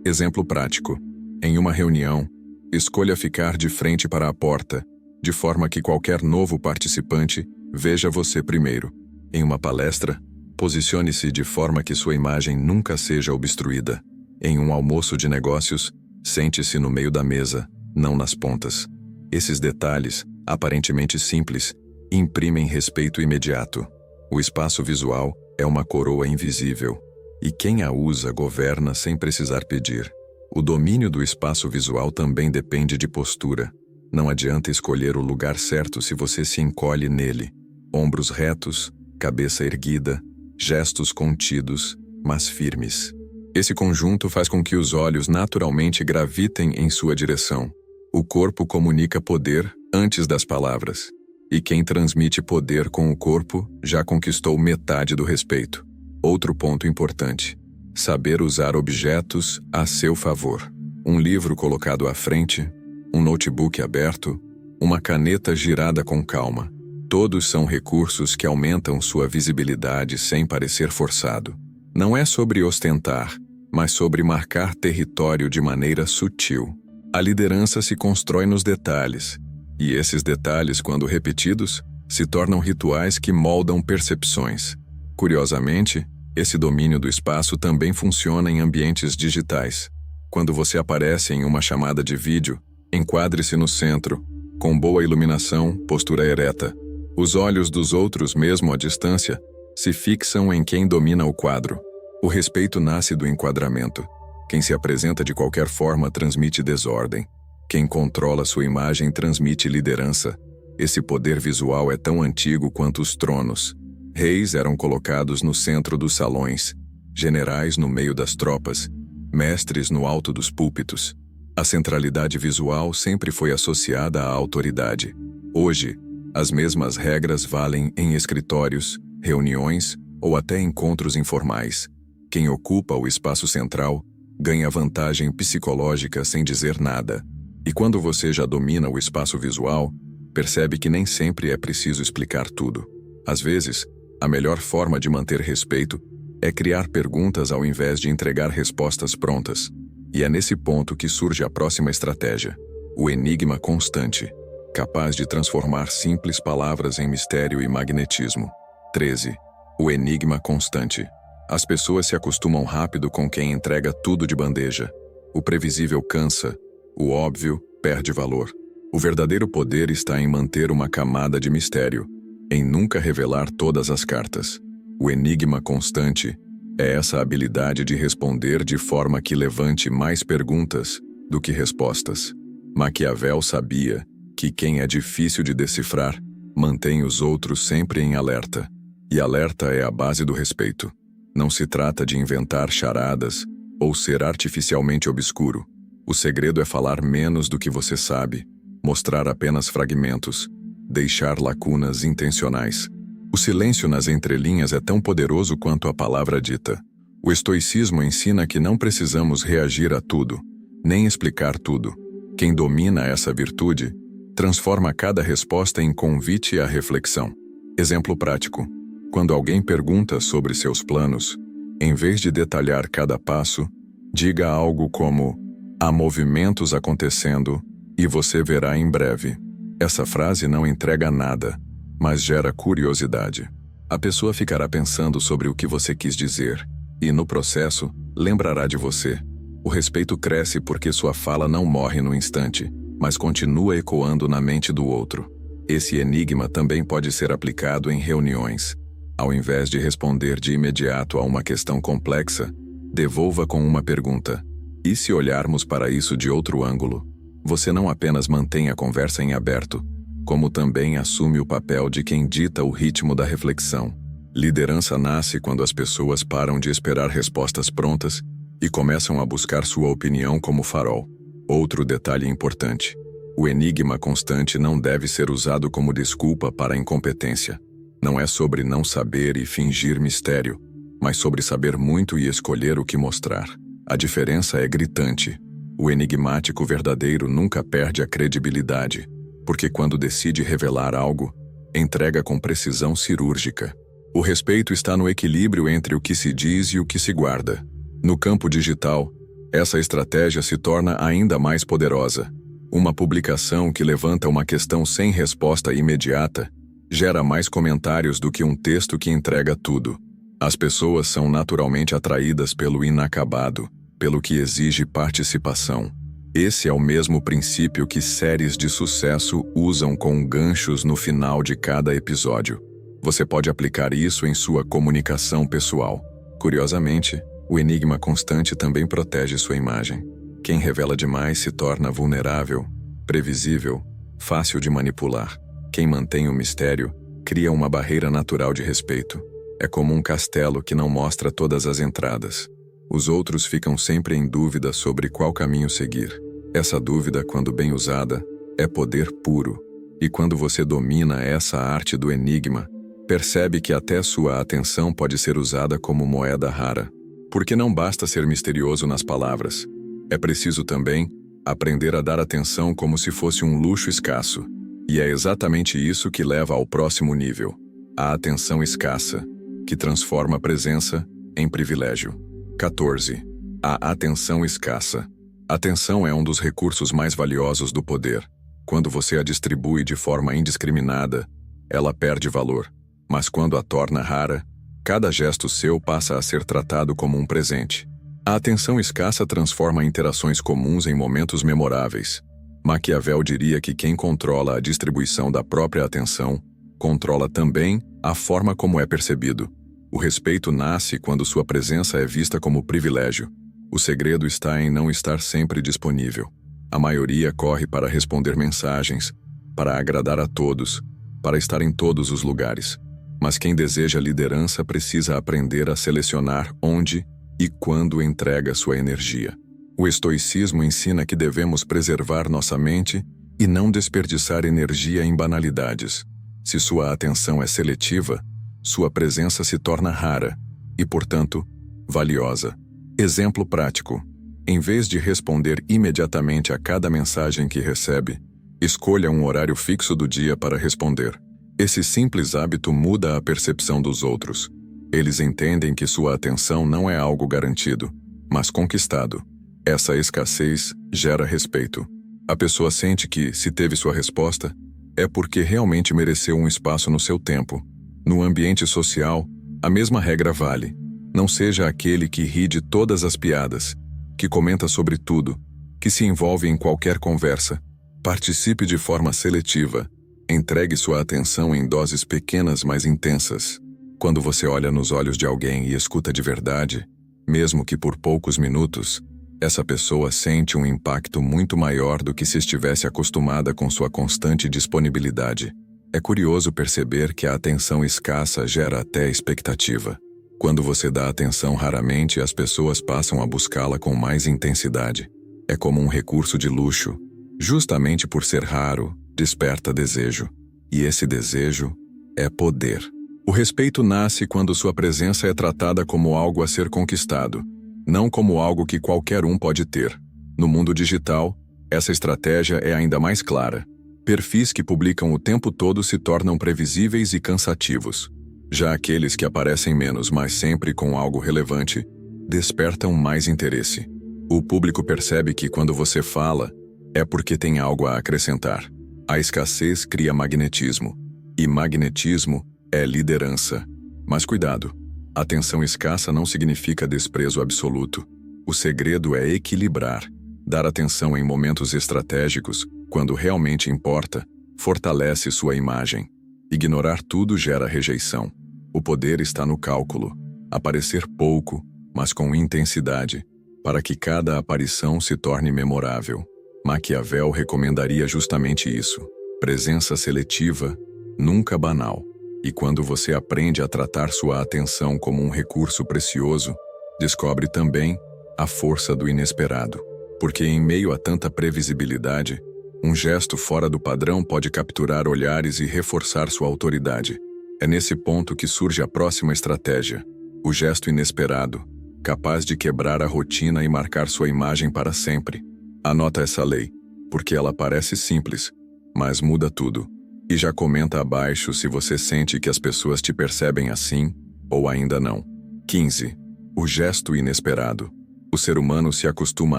Exemplo prático. Em uma reunião, escolha ficar de frente para a porta, de forma que qualquer novo participante veja você primeiro. Em uma palestra, posicione-se de forma que sua imagem nunca seja obstruída. Em um almoço de negócios, sente-se no meio da mesa, não nas pontas. Esses detalhes, aparentemente simples, imprimem respeito imediato. O espaço visual é uma coroa invisível. E quem a usa governa sem precisar pedir. O domínio do espaço visual também depende de postura. Não adianta escolher o lugar certo se você se encolhe nele. Ombros retos, cabeça erguida, gestos contidos, mas firmes. Esse conjunto faz com que os olhos naturalmente gravitem em sua direção. O corpo comunica poder antes das palavras. E quem transmite poder com o corpo já conquistou metade do respeito. Outro ponto importante: saber usar objetos a seu favor. Um livro colocado à frente, um notebook aberto, uma caneta girada com calma. Todos são recursos que aumentam sua visibilidade sem parecer forçado. Não é sobre ostentar, mas sobre marcar território de maneira sutil. A liderança se constrói nos detalhes, e esses detalhes, quando repetidos, se tornam rituais que moldam percepções. Curiosamente, esse domínio do espaço também funciona em ambientes digitais. Quando você aparece em uma chamada de vídeo, enquadre-se no centro, com boa iluminação, postura ereta. Os olhos dos outros, mesmo à distância, se fixam em quem domina o quadro. O respeito nasce do enquadramento. Quem se apresenta de qualquer forma transmite desordem. Quem controla sua imagem transmite liderança. Esse poder visual é tão antigo quanto os tronos. Reis eram colocados no centro dos salões, generais no meio das tropas, mestres no alto dos púlpitos. A centralidade visual sempre foi associada à autoridade. Hoje, as mesmas regras valem em escritórios, reuniões ou até encontros informais. Quem ocupa o espaço central ganha vantagem psicológica sem dizer nada. E quando você já domina o espaço visual, percebe que nem sempre é preciso explicar tudo. Às vezes, a melhor forma de manter respeito é criar perguntas ao invés de entregar respostas prontas. E é nesse ponto que surge a próxima estratégia: o enigma constante, capaz de transformar simples palavras em mistério e magnetismo. 13. O enigma constante. As pessoas se acostumam rápido com quem entrega tudo de bandeja. O previsível cansa, o óbvio perde valor. O verdadeiro poder está em manter uma camada de mistério, em nunca revelar todas as cartas. O enigma constante é essa habilidade de responder de forma que levante mais perguntas do que respostas. Maquiavel sabia que quem é difícil de decifrar mantém os outros sempre em alerta. E alerta é a base do respeito. Não se trata de inventar charadas ou ser artificialmente obscuro. O segredo é falar menos do que você sabe, mostrar apenas fragmentos, deixar lacunas intencionais. O silêncio nas entrelinhas é tão poderoso quanto a palavra dita. O estoicismo ensina que não precisamos reagir a tudo, nem explicar tudo. Quem domina essa virtude transforma cada resposta em convite à reflexão. Exemplo prático: quando alguém pergunta sobre seus planos, em vez de detalhar cada passo, diga algo como: há movimentos acontecendo e você verá em breve. Essa frase não entrega nada, mas gera curiosidade. A pessoa ficará pensando sobre o que você quis dizer e, no processo, lembrará de você. O respeito cresce porque sua fala não morre no instante, mas continua ecoando na mente do outro. Esse enigma também pode ser aplicado em reuniões. Ao invés de responder de imediato a uma questão complexa, devolva com uma pergunta: e se olharmos para isso de outro ângulo? Você não apenas mantém a conversa em aberto, como também assume o papel de quem dita o ritmo da reflexão. Liderança nasce quando as pessoas param de esperar respostas prontas e começam a buscar sua opinião como farol. Outro detalhe importante: o enigma constante não deve ser usado como desculpa para a incompetência. Não é sobre não saber e fingir mistério, mas sobre saber muito e escolher o que mostrar. A diferença é gritante. O enigmático verdadeiro nunca perde a credibilidade, porque quando decide revelar algo, entrega com precisão cirúrgica. O respeito está no equilíbrio entre o que se diz e o que se guarda. No campo digital, essa estratégia se torna ainda mais poderosa. Uma publicação que levanta uma questão sem resposta imediata gera mais comentários do que um texto que entrega tudo. As pessoas são naturalmente atraídas pelo inacabado, pelo que exige participação. Esse é o mesmo princípio que séries de sucesso usam com ganchos no final de cada episódio. Você pode aplicar isso em sua comunicação pessoal. Curiosamente, o enigma constante também protege sua imagem. Quem revela demais se torna vulnerável, previsível, fácil de manipular. Quem mantém o mistério cria uma barreira natural de respeito. É como um castelo que não mostra todas as entradas. Os outros ficam sempre em dúvida sobre qual caminho seguir. Essa dúvida, quando bem usada, é poder puro. E quando você domina essa arte do enigma, percebe que até sua atenção pode ser usada como moeda rara. Porque não basta ser misterioso nas palavras. É preciso também aprender a dar atenção como se fosse um luxo escasso. E é exatamente isso que leva ao próximo nível. A atenção escassa, que transforma a presença em privilégio. 14. A atenção escassa. Atenção é um dos recursos mais valiosos do poder. Quando você a distribui de forma indiscriminada, ela perde valor. Mas quando a torna rara, cada gesto seu passa a ser tratado como um presente. A atenção escassa transforma interações comuns em momentos memoráveis. Maquiavel diria que quem controla a distribuição da própria atenção, controla também a forma como é percebido. O respeito nasce quando sua presença é vista como privilégio. O segredo está em não estar sempre disponível. A maioria corre para responder mensagens, para agradar a todos, para estar em todos os lugares. Mas quem deseja liderança precisa aprender a selecionar onde e quando entrega sua energia. O estoicismo ensina que devemos preservar nossa mente e não desperdiçar energia em banalidades. Se sua atenção é seletiva, sua presença se torna rara e, portanto, valiosa. Exemplo prático. Em vez de responder imediatamente a cada mensagem que recebe, escolha um horário fixo do dia para responder. Esse simples hábito muda a percepção dos outros. Eles entendem que sua atenção não é algo garantido, mas conquistado. Essa escassez gera respeito. A pessoa sente que, se teve sua resposta, é porque realmente mereceu um espaço no seu tempo. No ambiente social, a mesma regra vale. Não seja aquele que ri de todas as piadas, que comenta sobre tudo, que se envolve em qualquer conversa. Participe de forma seletiva. Entregue sua atenção em doses pequenas, mas intensas. Quando você olha nos olhos de alguém e escuta de verdade, mesmo que por poucos minutos, essa pessoa sente um impacto muito maior do que se estivesse acostumada com sua constante disponibilidade. É curioso perceber que a atenção escassa gera até expectativa. Quando você dá atenção raramente, as pessoas passam a buscá-la com mais intensidade. É como um recurso de luxo. Justamente por ser raro, desperta desejo. E esse desejo é poder. O respeito nasce quando sua presença é tratada como algo a ser conquistado, não como algo que qualquer um pode ter. No mundo digital, essa estratégia é ainda mais clara. Perfis que publicam o tempo todo se tornam previsíveis e cansativos. Já aqueles que aparecem menos, mas sempre com algo relevante, despertam mais interesse. O público percebe que quando você fala, é porque tem algo a acrescentar. A escassez cria magnetismo, e magnetismo é liderança. Mas cuidado, atenção escassa não significa desprezo absoluto. O segredo é equilibrar. Dar atenção em momentos estratégicos, quando realmente importa, fortalece sua imagem. Ignorar tudo gera rejeição. O poder está no cálculo. Aparecer pouco, mas com intensidade, para que cada aparição se torne memorável. Maquiavel recomendaria justamente isso. Presença seletiva, nunca banal. E quando você aprende a tratar sua atenção como um recurso precioso, descobre também a força do inesperado. Porque em meio a tanta previsibilidade, um gesto fora do padrão pode capturar olhares e reforçar sua autoridade. É nesse ponto que surge a próxima estratégia, o gesto inesperado, capaz de quebrar a rotina e marcar sua imagem para sempre. Anota essa lei, porque ela parece simples, mas muda tudo. E já comenta abaixo se você sente que as pessoas te percebem assim, ou ainda não. 15. O gesto inesperado. O ser humano se acostuma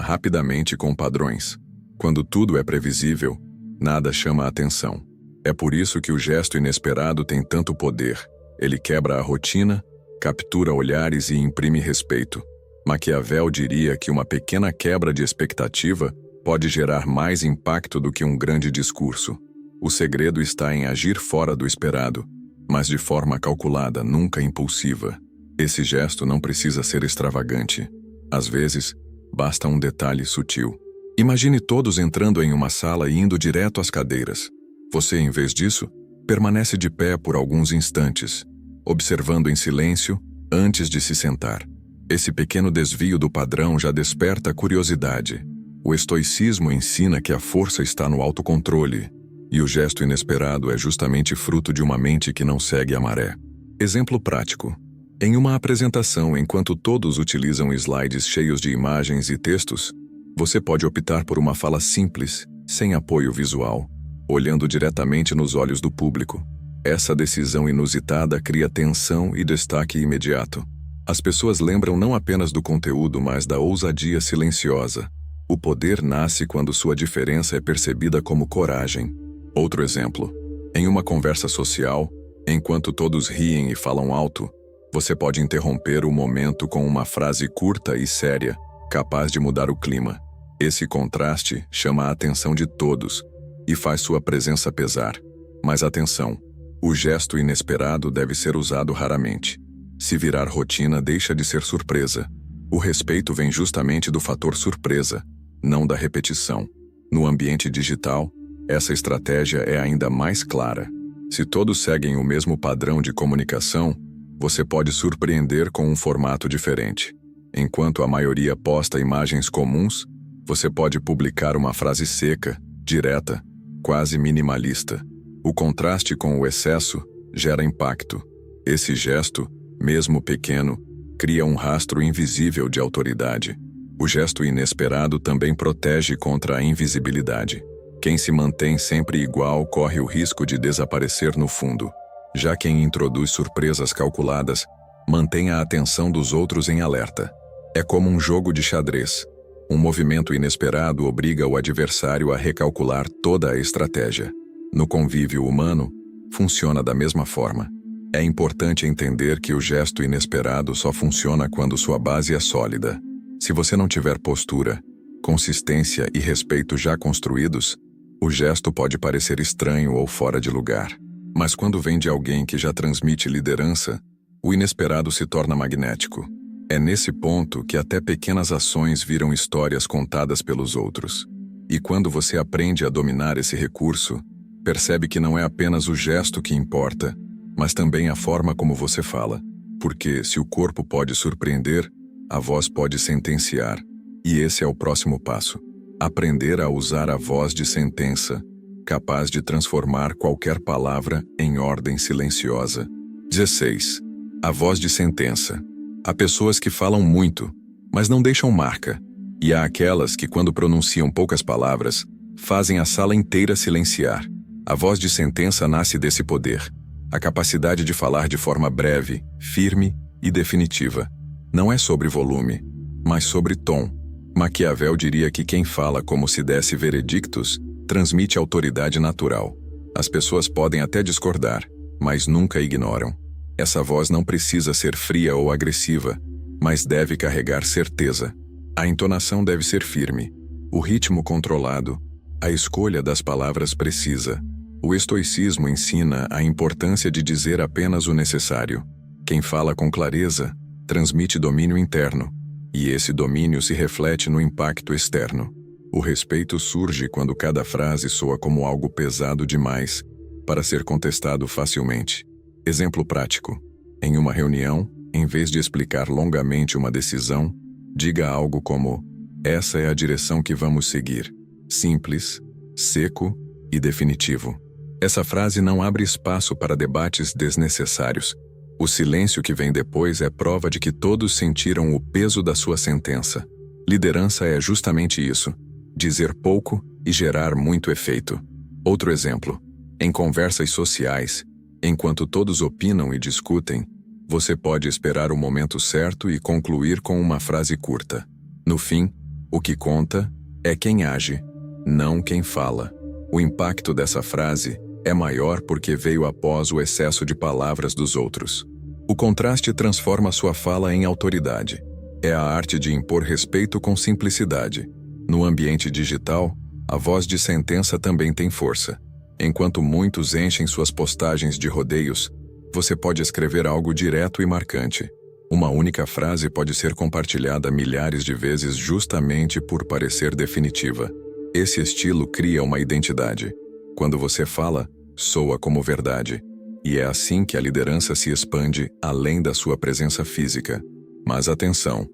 rapidamente com padrões. Quando tudo é previsível, nada chama a atenção. É por isso que o gesto inesperado tem tanto poder. Ele quebra a rotina, captura olhares e imprime respeito. Maquiavel diria que uma pequena quebra de expectativa pode gerar mais impacto do que um grande discurso. O segredo está em agir fora do esperado, mas de forma calculada, nunca impulsiva. Esse gesto não precisa ser extravagante. Às vezes, basta um detalhe sutil. Imagine todos entrando em uma sala e indo direto às cadeiras. Você, em vez disso, permanece de pé por alguns instantes, observando em silêncio antes de se sentar. Esse pequeno desvio do padrão já desperta a curiosidade. O estoicismo ensina que a força está no autocontrole, e o gesto inesperado é justamente fruto de uma mente que não segue a maré. Exemplo prático. Em uma apresentação, enquanto todos utilizam slides cheios de imagens e textos, você pode optar por uma fala simples, sem apoio visual, olhando diretamente nos olhos do público. Essa decisão inusitada cria tensão e destaque imediato. As pessoas lembram não apenas do conteúdo, mas da ousadia silenciosa. O poder nasce quando sua diferença é percebida como coragem. Outro exemplo. Em uma conversa social, enquanto todos riem e falam alto, você pode interromper o momento com uma frase curta e séria, capaz de mudar o clima. Esse contraste chama a atenção de todos e faz sua presença pesar. Mas atenção, o gesto inesperado deve ser usado raramente. Se virar rotina, deixa de ser surpresa. O respeito vem justamente do fator surpresa, não da repetição. No ambiente digital, essa estratégia é ainda mais clara. Se todos seguem o mesmo padrão de comunicação, você pode surpreender com um formato diferente. Enquanto a maioria posta imagens comuns, você pode publicar uma frase seca, direta, quase minimalista. O contraste com o excesso gera impacto. Esse gesto, mesmo pequeno, cria um rastro invisível de autoridade. O gesto inesperado também protege contra a invisibilidade. Quem se mantém sempre igual corre o risco de desaparecer no fundo. Já quem introduz surpresas calculadas, mantém a atenção dos outros em alerta. É como um jogo de xadrez. Um movimento inesperado obriga o adversário a recalcular toda a estratégia. No convívio humano, funciona da mesma forma. É importante entender que o gesto inesperado só funciona quando sua base é sólida. Se você não tiver postura, consistência e respeito já construídos, o gesto pode parecer estranho ou fora de lugar. Mas quando vem de alguém que já transmite liderança, o inesperado se torna magnético. É nesse ponto que até pequenas ações viram histórias contadas pelos outros. E quando você aprende a dominar esse recurso, percebe que não é apenas o gesto que importa, mas também a forma como você fala. Porque se o corpo pode surpreender, a voz pode sentenciar. E esse é o próximo passo. Aprender a usar a voz de sentença, capaz de transformar qualquer palavra em ordem silenciosa. 16. A voz de sentença. Há pessoas que falam muito, mas não deixam marca. E há aquelas que, quando pronunciam poucas palavras, fazem a sala inteira silenciar. A voz de sentença nasce desse poder. A capacidade de falar de forma breve, firme e definitiva. Não é sobre volume, mas sobre tom. Maquiavel diria que quem fala como se desse veredictos transmite autoridade natural. As pessoas podem até discordar, mas nunca ignoram. Essa voz não precisa ser fria ou agressiva, mas deve carregar certeza. A entonação deve ser firme, o ritmo controlado, a escolha das palavras precisa. O estoicismo ensina a importância de dizer apenas o necessário. Quem fala com clareza transmite domínio interno, e esse domínio se reflete no impacto externo. O respeito surge quando cada frase soa como algo pesado demais para ser contestado facilmente. Exemplo prático. Em uma reunião, em vez de explicar longamente uma decisão, diga algo como: essa é a direção que vamos seguir. Simples, seco e definitivo. Essa frase não abre espaço para debates desnecessários. O silêncio que vem depois é prova de que todos sentiram o peso da sua sentença. Liderança é justamente isso: dizer pouco e gerar muito efeito. Outro exemplo. Em conversas sociais, enquanto todos opinam e discutem, você pode esperar o momento certo e concluir com uma frase curta. No fim, o que conta é quem age, não quem fala. O impacto dessa frase é maior porque veio após o excesso de palavras dos outros. O contraste transforma sua fala em autoridade. É a arte de impor respeito com simplicidade. No ambiente digital, a voz de sentença também tem força. Enquanto muitos enchem suas postagens de rodeios, você pode escrever algo direto e marcante. Uma única frase pode ser compartilhada milhares de vezes justamente por parecer definitiva. Esse estilo cria uma identidade. Quando você fala, soa como verdade. E é assim que a liderança se expande além da sua presença física. Mas atenção,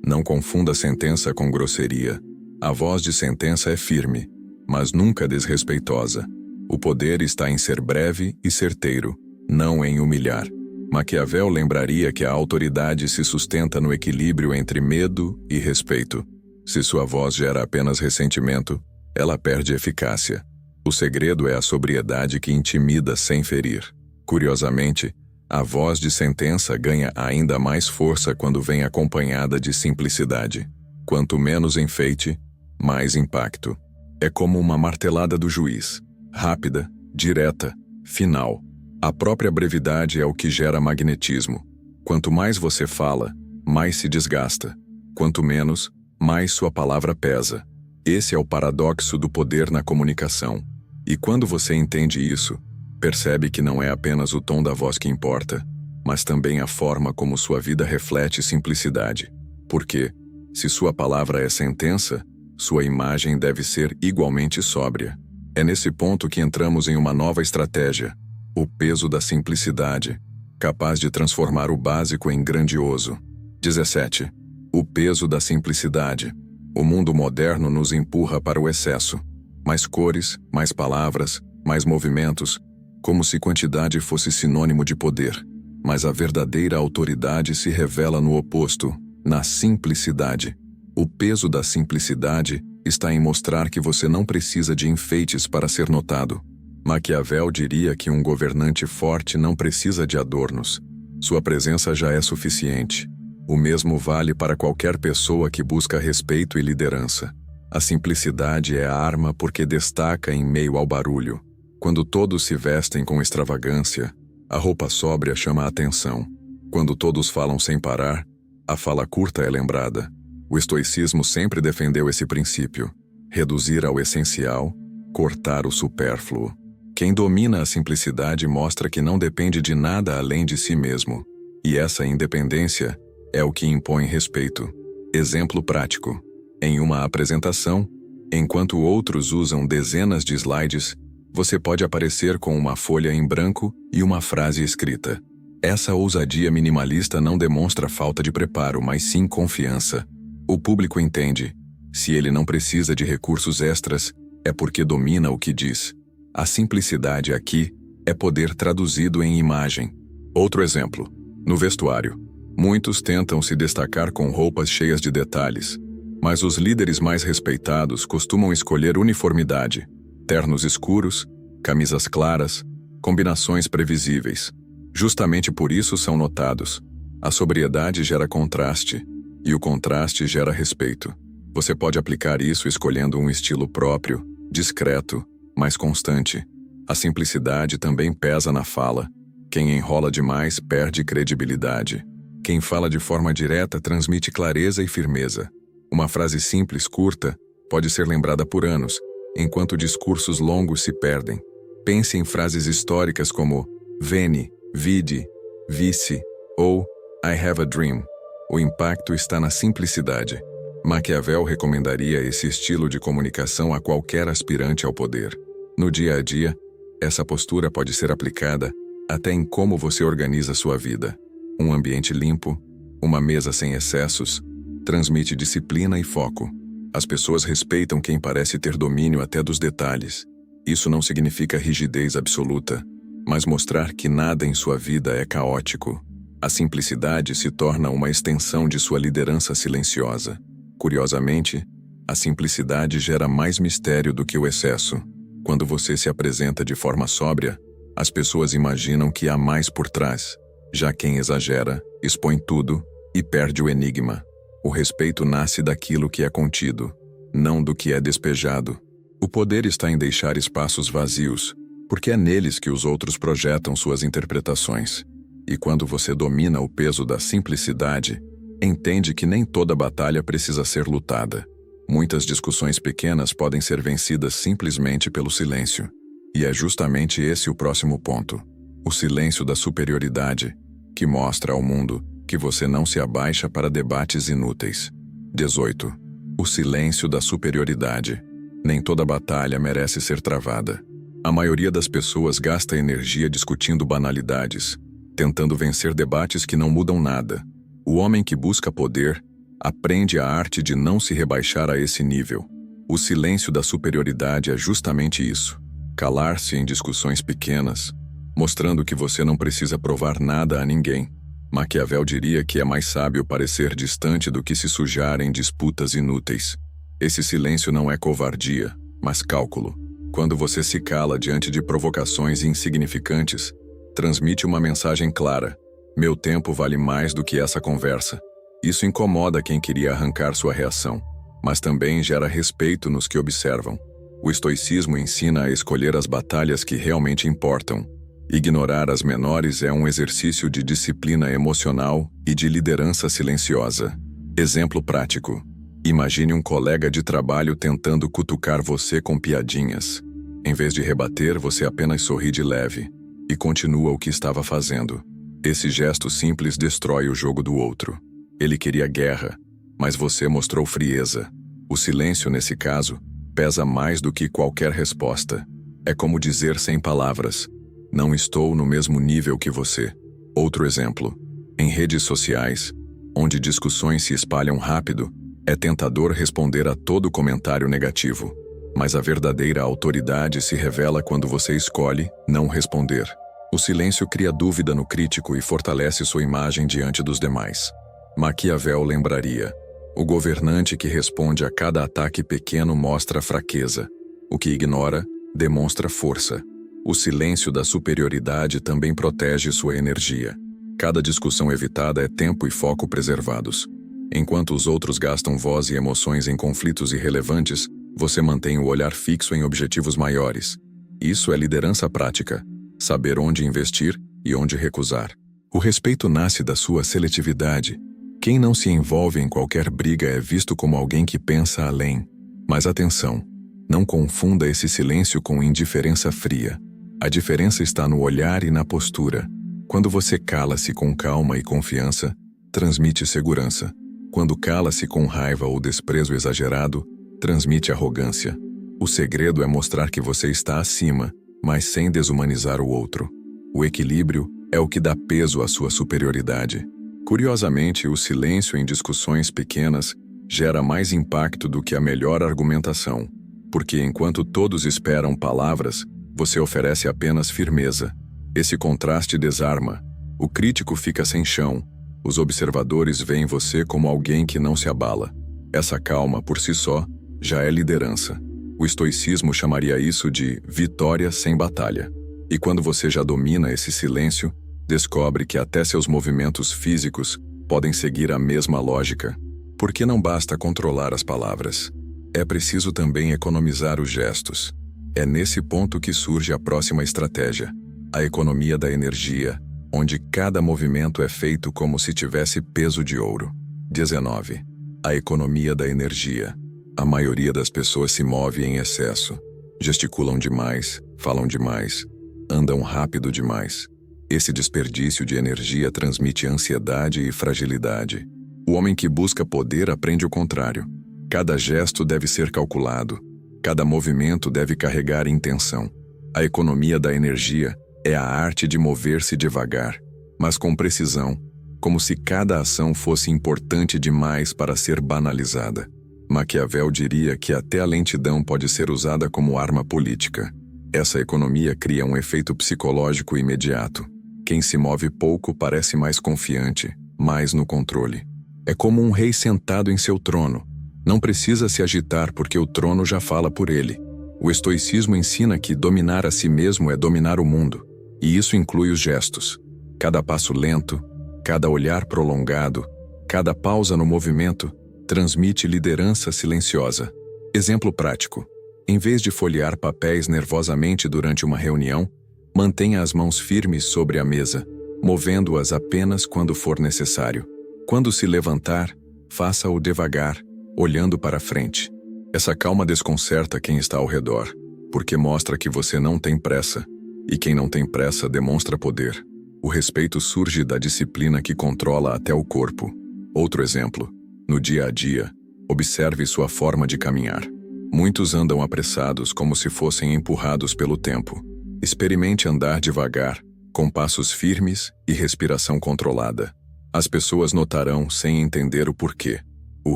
não confunda sentença com grosseria. A voz de sentença é firme, mas nunca desrespeitosa. O poder está em ser breve e certeiro, não em humilhar. Maquiavel lembraria que a autoridade se sustenta no equilíbrio entre medo e respeito. Se sua voz gera apenas ressentimento, ela perde eficácia. O segredo é a sobriedade que intimida sem ferir. Curiosamente, a voz de sentença ganha ainda mais força quando vem acompanhada de simplicidade. Quanto menos enfeite, mais impacto. É como uma martelada do juiz. Rápida, direta, final. A própria brevidade é o que gera magnetismo. Quanto mais você fala, mais se desgasta. Quanto menos, mais sua palavra pesa. Esse é o paradoxo do poder na comunicação. E quando você entende isso, percebe que não é apenas o tom da voz que importa, mas também a forma como sua vida reflete simplicidade. Porque, se sua palavra é sentença, sua imagem deve ser igualmente sóbria. É nesse ponto que entramos em uma nova estratégia, o peso da simplicidade, capaz de transformar o básico em grandioso. 17. O peso da simplicidade. O mundo moderno nos empurra para o excesso. Mais cores, mais palavras, mais movimentos, como se quantidade fosse sinônimo de poder. Mas a verdadeira autoridade se revela no oposto, na simplicidade. O peso da simplicidade está em mostrar que você não precisa de enfeites para ser notado. Maquiavel diria que um governante forte não precisa de adornos. Sua presença já é suficiente. O mesmo vale para qualquer pessoa que busca respeito e liderança. A simplicidade é a arma porque destaca em meio ao barulho. Quando todos se vestem com extravagância, a roupa sóbria chama a atenção. Quando todos falam sem parar, a fala curta é lembrada. O estoicismo sempre defendeu esse princípio: reduzir ao essencial, cortar o supérfluo. Quem domina a simplicidade mostra que não depende de nada além de si mesmo. E essa independência é o que impõe respeito. Exemplo prático. Em uma apresentação, enquanto outros usam dezenas de slides, você pode aparecer com uma folha em branco e uma frase escrita. Essa ousadia minimalista não demonstra falta de preparo, mas sim confiança. O público entende. Se ele não precisa de recursos extras, é porque domina o que diz. A simplicidade aqui é poder traduzido em imagem. Outro exemplo. No vestuário. Muitos tentam se destacar com roupas cheias de detalhes, mas os líderes mais respeitados costumam escolher uniformidade, ternos escuros, camisas claras, combinações previsíveis. Justamente por isso são notados. A sobriedade gera contraste, e o contraste gera respeito. Você pode aplicar isso escolhendo um estilo próprio, discreto, mas constante. A simplicidade também pesa na fala. Quem enrola demais perde credibilidade. Quem fala de forma direta transmite clareza e firmeza. Uma frase simples, curta, pode ser lembrada por anos, enquanto discursos longos se perdem. Pense em frases históricas como Veni, Vidi, Vici ou I have a dream. O impacto está na simplicidade. Maquiavel recomendaria esse estilo de comunicação a qualquer aspirante ao poder. No dia a dia, essa postura pode ser aplicada até em como você organiza sua vida. Um ambiente limpo, uma mesa sem excessos, transmite disciplina e foco. As pessoas respeitam quem parece ter domínio até dos detalhes. Isso não significa rigidez absoluta, mas mostrar que nada em sua vida é caótico. A simplicidade se torna uma extensão de sua liderança silenciosa. Curiosamente, a simplicidade gera mais mistério do que o excesso. Quando você se apresenta de forma sóbria, as pessoas imaginam que há mais por trás. Já quem exagera, expõe tudo e perde o enigma. O respeito nasce daquilo que é contido, não do que é despejado. O poder está em deixar espaços vazios, porque é neles que os outros projetam suas interpretações. E quando você domina o peso da simplicidade, entende que nem toda batalha precisa ser lutada. Muitas discussões pequenas podem ser vencidas simplesmente pelo silêncio. E é justamente esse o próximo ponto. O silêncio da superioridade, que mostra ao mundo que você não se abaixa para debates inúteis. 18. O silêncio da superioridade. Nem toda batalha merece ser travada. A maioria das pessoas gasta energia discutindo banalidades, tentando vencer debates que não mudam nada. O homem que busca poder aprende a arte de não se rebaixar a esse nível. O silêncio da superioridade é justamente isso. Calar-se em discussões pequenas, mostrando que você não precisa provar nada a ninguém. Maquiavel diria que é mais sábio parecer distante do que se sujar em disputas inúteis. Esse silêncio não é covardia, mas cálculo. Quando você se cala diante de provocações insignificantes, transmite uma mensagem clara: meu tempo vale mais do que essa conversa. Isso incomoda quem queria arrancar sua reação, mas também gera respeito nos que observam. O estoicismo ensina a escolher as batalhas que realmente importam. Ignorar as menores é um exercício de disciplina emocional e de liderança silenciosa. Exemplo prático. Imagine um colega de trabalho tentando cutucar você com piadinhas. Em vez de rebater, você apenas sorri de leve e continua o que estava fazendo. Esse gesto simples destrói o jogo do outro. Ele queria guerra, mas você mostrou frieza. O silêncio, nesse caso, pesa mais do que qualquer resposta. É como dizer sem palavras: não estou no mesmo nível que você. Outro exemplo. Em redes sociais, onde discussões se espalham rápido, é tentador responder a todo comentário negativo. Mas a verdadeira autoridade se revela quando você escolhe não responder. O silêncio cria dúvida no crítico e fortalece sua imagem diante dos demais. Maquiavel lembraria: o governante que responde a cada ataque pequeno mostra fraqueza. O que ignora demonstra força. O silêncio da superioridade também protege sua energia. Cada discussão evitada é tempo e foco preservados. Enquanto os outros gastam voz e emoções em conflitos irrelevantes, você mantém o olhar fixo em objetivos maiores. Isso é liderança prática. Saber onde investir e onde recusar. O respeito nasce da sua seletividade. Quem não se envolve em qualquer briga é visto como alguém que pensa além. Mas atenção, não confunda esse silêncio com indiferença fria. A diferença está no olhar e na postura. Quando você cala-se com calma e confiança, transmite segurança. Quando cala-se com raiva ou desprezo exagerado, transmite arrogância. O segredo é mostrar que você está acima, mas sem desumanizar o outro. O equilíbrio é o que dá peso à sua superioridade. Curiosamente, o silêncio em discussões pequenas gera mais impacto do que a melhor argumentação, porque enquanto todos esperam palavras, você oferece apenas firmeza. Esse contraste desarma. O crítico fica sem chão. Os observadores veem você como alguém que não se abala. Essa calma, por si só, já é liderança. O estoicismo chamaria isso de vitória sem batalha. E quando você já domina esse silêncio, descobre que até seus movimentos físicos podem seguir a mesma lógica. Porque não basta controlar as palavras. É preciso também economizar os gestos. É nesse ponto que surge a próxima estratégia, a economia da energia, onde cada movimento é feito como se tivesse peso de ouro. 19. A economia da energia. A maioria das pessoas se move em excesso. Gesticulam demais, falam demais, andam rápido demais. Esse desperdício de energia transmite ansiedade e fragilidade. O homem que busca poder aprende o contrário. Cada gesto deve ser calculado. Cada movimento deve carregar intenção. A economia da energia é a arte de mover-se devagar, mas com precisão, como se cada ação fosse importante demais para ser banalizada. Maquiavel diria que até a lentidão pode ser usada como arma política. Essa economia cria um efeito psicológico imediato. Quem se move pouco parece mais confiante, mais no controle. É como um rei sentado em seu trono. Não precisa se agitar porque o trono já fala por ele. O estoicismo ensina que dominar a si mesmo é dominar o mundo. E isso inclui os gestos. Cada passo lento, cada olhar prolongado, cada pausa no movimento, transmite liderança silenciosa. Exemplo prático. Em vez de folhear papéis nervosamente durante uma reunião, mantenha as mãos firmes sobre a mesa, movendo-as apenas quando for necessário. Quando se levantar, faça-o devagar, olhando para frente. Essa calma desconcerta quem está ao redor, porque mostra que você não tem pressa, e quem não tem pressa demonstra poder. O respeito surge da disciplina que controla até o corpo. Outro exemplo. No dia a dia, observe sua forma de caminhar. Muitos andam apressados como se fossem empurrados pelo tempo. Experimente andar devagar, com passos firmes e respiração controlada. As pessoas notarão sem entender o porquê. O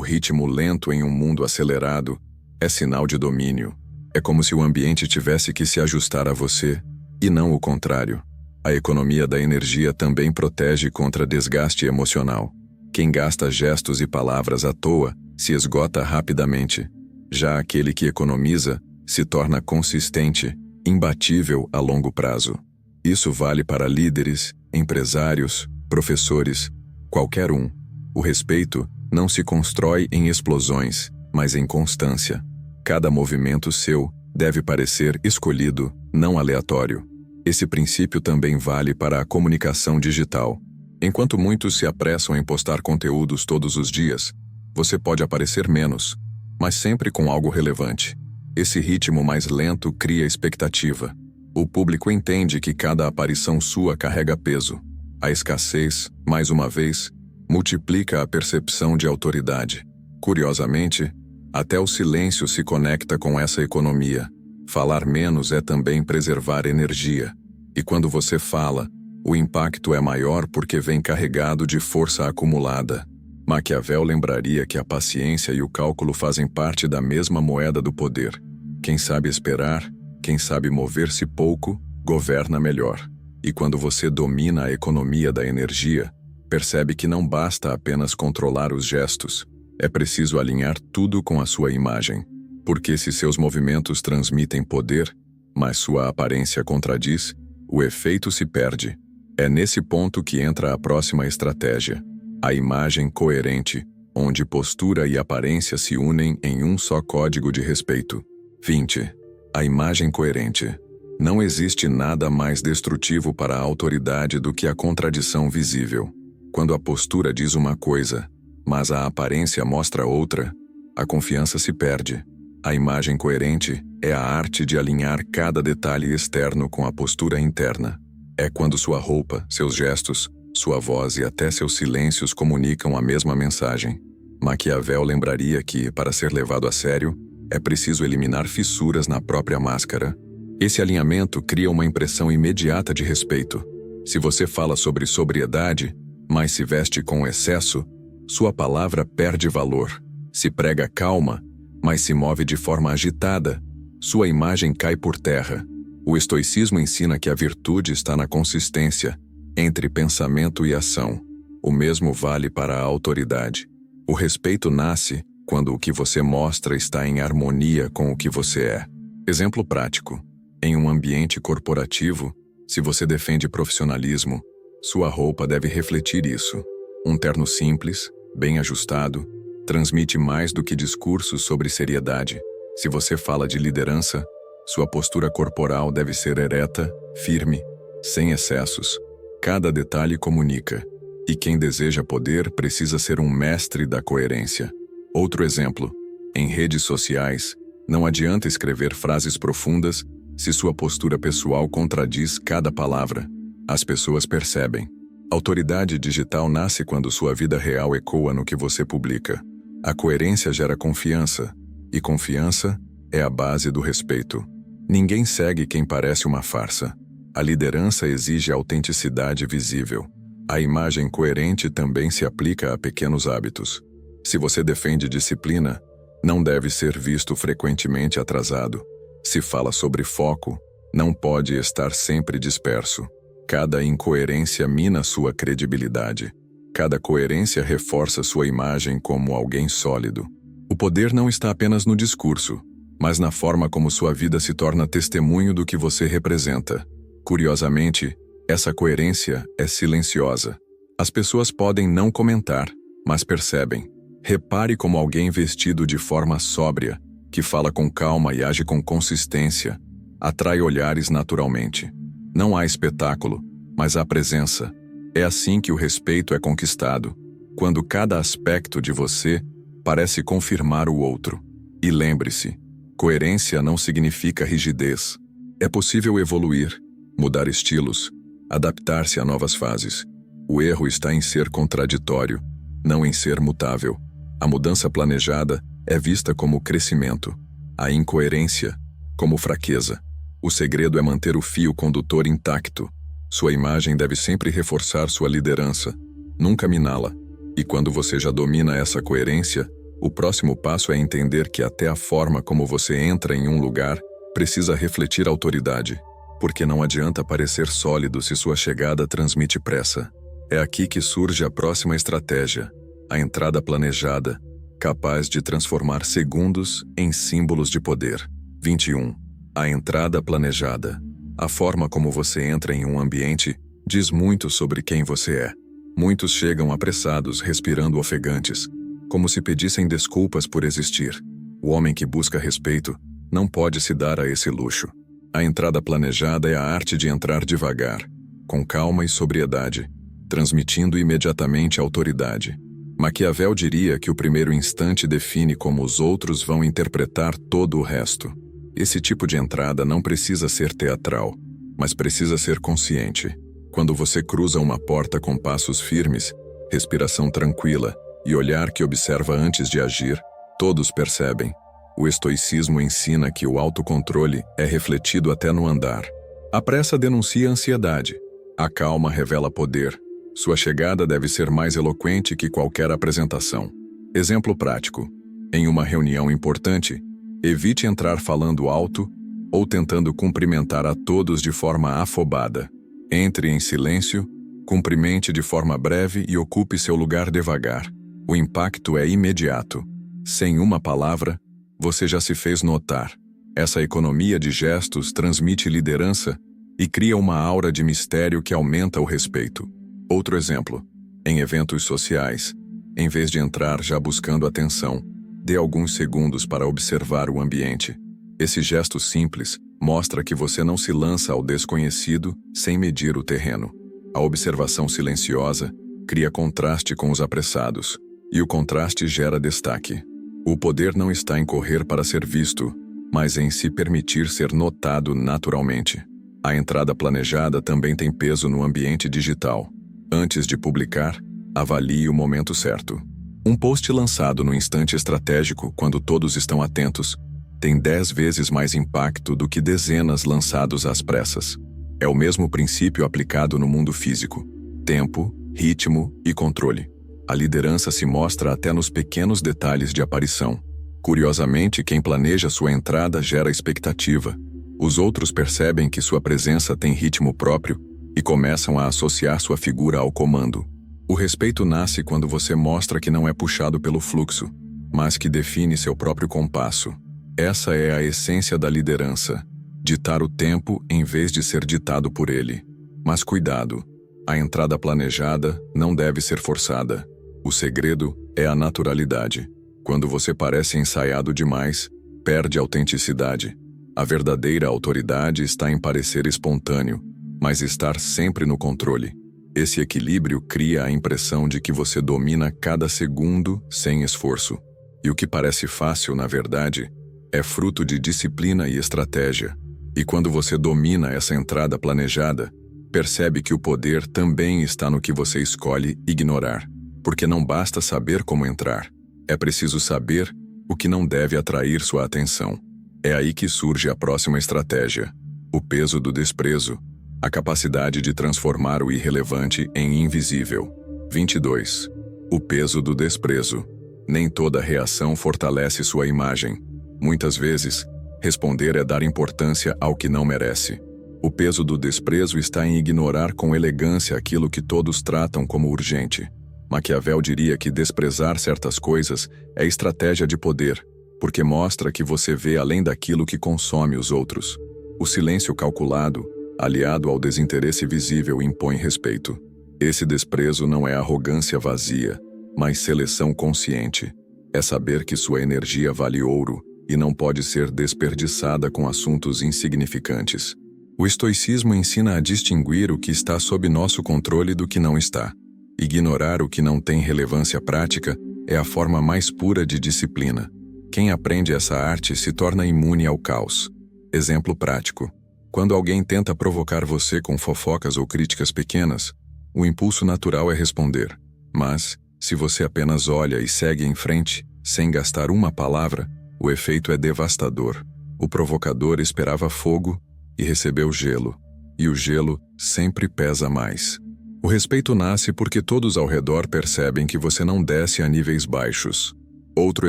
ritmo lento em um mundo acelerado é sinal de domínio. É como se o ambiente tivesse que se ajustar a você, e não o contrário. A economia da energia também protege contra desgaste emocional. Quem gasta gestos e palavras à toa se esgota rapidamente. Já aquele que economiza se torna consistente, imbatível a longo prazo. Isso vale para líderes, empresários, professores, qualquer um. O respeito não se constrói em explosões, mas em constância. Cada movimento seu deve parecer escolhido, não aleatório. Esse princípio também vale para a comunicação digital. Enquanto muitos se apressam em postar conteúdos todos os dias, você pode aparecer menos, mas sempre com algo relevante. Esse ritmo mais lento cria expectativa. O público entende que cada aparição sua carrega peso. A escassez, mais uma vez, multiplica a percepção de autoridade. Curiosamente, até o silêncio se conecta com essa economia. Falar menos é também preservar energia. E quando você fala, o impacto é maior porque vem carregado de força acumulada. Maquiavel lembraria que a paciência e o cálculo fazem parte da mesma moeda do poder. Quem sabe esperar, quem sabe mover-se pouco, governa melhor. E quando você domina a economia da energia, percebe que não basta apenas controlar os gestos. É preciso alinhar tudo com a sua imagem. Porque se seus movimentos transmitem poder, mas sua aparência contradiz, o efeito se perde. É nesse ponto que entra a próxima estratégia. A imagem coerente, onde postura e aparência se unem em um só código de respeito. 20. A imagem coerente. Não existe nada mais destrutivo para a autoridade do que a contradição visível. Quando a postura diz uma coisa, mas a aparência mostra outra, a confiança se perde. A imagem coerente é a arte de alinhar cada detalhe externo com a postura interna. É quando sua roupa, seus gestos, sua voz e até seus silêncios comunicam a mesma mensagem. Maquiavel lembraria que, para ser levado a sério, é preciso eliminar fissuras na própria máscara. Esse alinhamento cria uma impressão imediata de respeito. Se você fala sobre sobriedade, mas se veste com excesso, sua palavra perde valor. Se prega calma, mas se move de forma agitada, sua imagem cai por terra. O estoicismo ensina que a virtude está na consistência entre pensamento e ação. O mesmo vale para a autoridade. O respeito nasce quando o que você mostra está em harmonia com o que você é. Exemplo prático. Em um ambiente corporativo, se você defende profissionalismo, sua roupa deve refletir isso. Um terno simples, bem ajustado, transmite mais do que discursos sobre seriedade. Se você fala de liderança, sua postura corporal deve ser ereta, firme, sem excessos. Cada detalhe comunica. E quem deseja poder precisa ser um mestre da coerência. Outro exemplo. Em redes sociais, não adianta escrever frases profundas se sua postura pessoal contradiz cada palavra. As pessoas percebem. Autoridade digital nasce quando sua vida real ecoa no que você publica. A coerência gera confiança, e confiança é a base do respeito. Ninguém segue quem parece uma farsa. A liderança exige autenticidade visível. A imagem coerente também se aplica a pequenos hábitos. Se você defende disciplina, não deve ser visto frequentemente atrasado. Se fala sobre foco, não pode estar sempre disperso. Cada incoerência mina sua credibilidade. Cada coerência reforça sua imagem como alguém sólido. O poder não está apenas no discurso, mas na forma como sua vida se torna testemunho do que você representa. Curiosamente, essa coerência é silenciosa. As pessoas podem não comentar, mas percebem. Repare como alguém vestido de forma sóbria, que fala com calma e age com consistência, atrai olhares naturalmente. Não há espetáculo, mas há presença. É assim que o respeito é conquistado, quando cada aspecto de você parece confirmar o outro. E lembre-se, coerência não significa rigidez. É possível evoluir, mudar estilos, adaptar-se a novas fases. O erro está em ser contraditório, não em ser mutável. A mudança planejada é vista como crescimento, a incoerência como fraqueza. O segredo é manter o fio condutor intacto. Sua imagem deve sempre reforçar sua liderança, nunca miná-la. E quando você já domina essa coerência, o próximo passo é entender que até a forma como você entra em um lugar precisa refletir autoridade, porque não adianta parecer sólido se sua chegada transmite pressa. É aqui que surge a próxima estratégia, a entrada planejada, capaz de transformar segundos em símbolos de poder. 21. A entrada planejada. A forma como você entra em um ambiente diz muito sobre quem você é. Muitos chegam apressados, respirando ofegantes, como se pedissem desculpas por existir. O homem que busca respeito não pode se dar a esse luxo. A entrada planejada é a arte de entrar devagar, com calma e sobriedade, transmitindo imediatamente autoridade. Maquiavel diria que o primeiro instante define como os outros vão interpretar todo o resto. Esse tipo de entrada não precisa ser teatral, mas precisa ser consciente. Quando você cruza uma porta com passos firmes, respiração tranquila e olhar que observa antes de agir, todos percebem. O estoicismo ensina que o autocontrole é refletido até no andar. A pressa denuncia ansiedade. A calma revela poder. Sua chegada deve ser mais eloquente que qualquer apresentação. Exemplo prático. Em uma reunião importante, evite entrar falando alto ou tentando cumprimentar a todos de forma afobada. Entre em silêncio, cumprimente de forma breve e ocupe seu lugar devagar. O impacto é imediato. Sem uma palavra, você já se fez notar. Essa economia de gestos transmite liderança e cria uma aura de mistério que aumenta o respeito. Outro exemplo. Em eventos sociais, em vez de entrar já buscando atenção, dê alguns segundos para observar o ambiente. Esse gesto simples mostra que você não se lança ao desconhecido sem medir o terreno. A observação silenciosa cria contraste com os apressados, e o contraste gera destaque. O poder não está em correr para ser visto, mas em se permitir ser notado naturalmente. A entrada planejada também tem peso no ambiente digital. Antes de publicar, avalie o momento certo. Um post lançado no instante estratégico, quando todos estão atentos, tem 10 vezes mais impacto do que dezenas lançados às pressas. É o mesmo princípio aplicado no mundo físico: tempo, ritmo e controle. A liderança se mostra até nos pequenos detalhes de aparição. Curiosamente, quem planeja sua entrada gera expectativa. Os outros percebem que sua presença tem ritmo próprio e começam a associar sua figura ao comando. O respeito nasce quando você mostra que não é puxado pelo fluxo, mas que define seu próprio compasso. Essa é a essência da liderança: ditar o tempo em vez de ser ditado por ele. Mas cuidado, a entrada planejada não deve ser forçada. O segredo é a naturalidade. Quando você parece ensaiado demais, perde autenticidade. A verdadeira autoridade está em parecer espontâneo, mas estar sempre no controle. Esse equilíbrio cria a impressão de que você domina cada segundo sem esforço. E o que parece fácil, na verdade, é fruto de disciplina e estratégia. E quando você domina essa entrada planejada, percebe que o poder também está no que você escolhe ignorar. Porque não basta saber como entrar, é preciso saber o que não deve atrair sua atenção. É aí que surge a próxima estratégia: o peso do desprezo, a capacidade de transformar o irrelevante em invisível. 22. O peso do desprezo. Nem toda reação fortalece sua imagem. Muitas vezes, responder é dar importância ao que não merece. O peso do desprezo está em ignorar com elegância aquilo que todos tratam como urgente. Maquiavel diria que desprezar certas coisas é estratégia de poder, porque mostra que você vê além daquilo que consome os outros. O silêncio calculado, aliado ao desinteresse visível, impõe respeito. Esse desprezo não é arrogância vazia, mas seleção consciente. É saber que sua energia vale ouro e não pode ser desperdiçada com assuntos insignificantes. O estoicismo ensina a distinguir o que está sob nosso controle do que não está. Ignorar o que não tem relevância prática é a forma mais pura de disciplina. Quem aprende essa arte se torna imune ao caos. Exemplo prático. Quando alguém tenta provocar você com fofocas ou críticas pequenas, o impulso natural é responder. Mas, se você apenas olha e segue em frente, sem gastar uma palavra, o efeito é devastador. O provocador esperava fogo e recebeu gelo. E o gelo sempre pesa mais. O respeito nasce porque todos ao redor percebem que você não desce a níveis baixos. Outro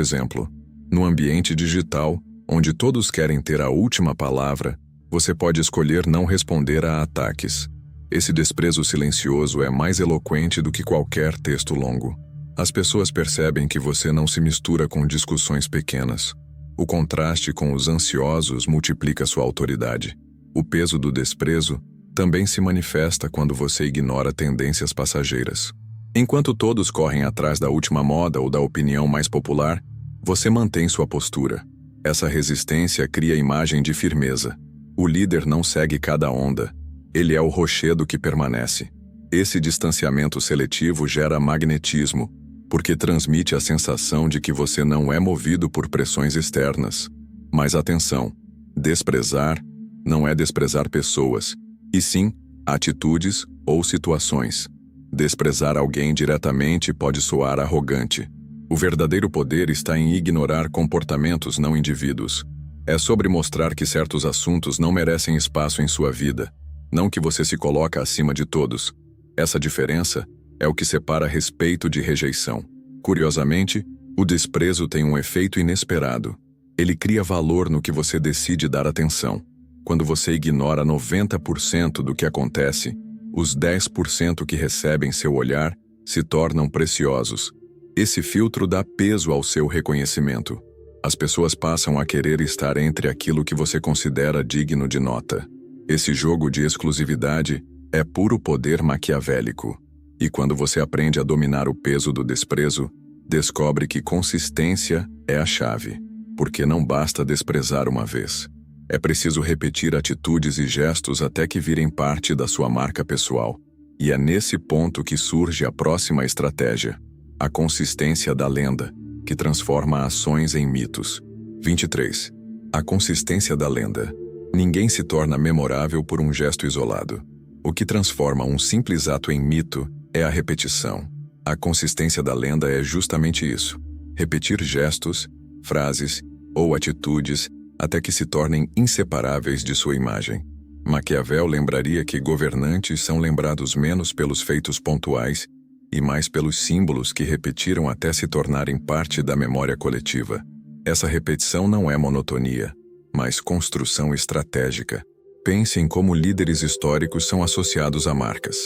exemplo. No ambiente digital, onde todos querem ter a última palavra, você pode escolher não responder a ataques. Esse desprezo silencioso é mais eloquente do que qualquer texto longo. As pessoas percebem que você não se mistura com discussões pequenas. O contraste com os ansiosos multiplica sua autoridade. O peso do desprezo também se manifesta quando você ignora tendências passageiras. Enquanto todos correm atrás da última moda ou da opinião mais popular, você mantém sua postura. Essa resistência cria imagem de firmeza. O líder não segue cada onda. Ele é o rochedo que permanece. Esse distanciamento seletivo gera magnetismo, porque transmite a sensação de que você não é movido por pressões externas. Mas atenção, desprezar não é desprezar pessoas, e sim atitudes ou situações. Desprezar alguém diretamente pode soar arrogante. O verdadeiro poder está em ignorar comportamentos, não indivíduos. É sobre mostrar que certos assuntos não merecem espaço em sua vida, não que você se coloca acima de todos. Essa diferença é o que separa respeito de rejeição. Curiosamente, o desprezo tem um efeito inesperado. Ele cria valor no que você decide dar atenção. Quando você ignora 90% do que acontece, os 10% que recebem seu olhar se tornam preciosos. Esse filtro dá peso ao seu reconhecimento. As pessoas passam a querer estar entre aquilo que você considera digno de nota. Esse jogo de exclusividade é puro poder maquiavélico. E quando você aprende a dominar o peso do desprezo, descobre que consistência é a chave. Porque não basta desprezar uma vez. É preciso repetir atitudes e gestos até que virem parte da sua marca pessoal. E é nesse ponto que surge a próxima estratégia: a consistência da lenda, que transforma ações em mitos. 23. A consistência da lenda. Ninguém se torna memorável por um gesto isolado. O que transforma um simples ato em mito é a repetição. A consistência da lenda é justamente isso: repetir gestos, frases ou atitudes até que se tornem inseparáveis de sua imagem. Maquiavel lembraria que governantes são lembrados menos pelos feitos pontuais e mais pelos símbolos que repetiram até se tornarem parte da memória coletiva. Essa repetição não é monotonia, mas construção estratégica. Pense em como líderes históricos são associados a marcas.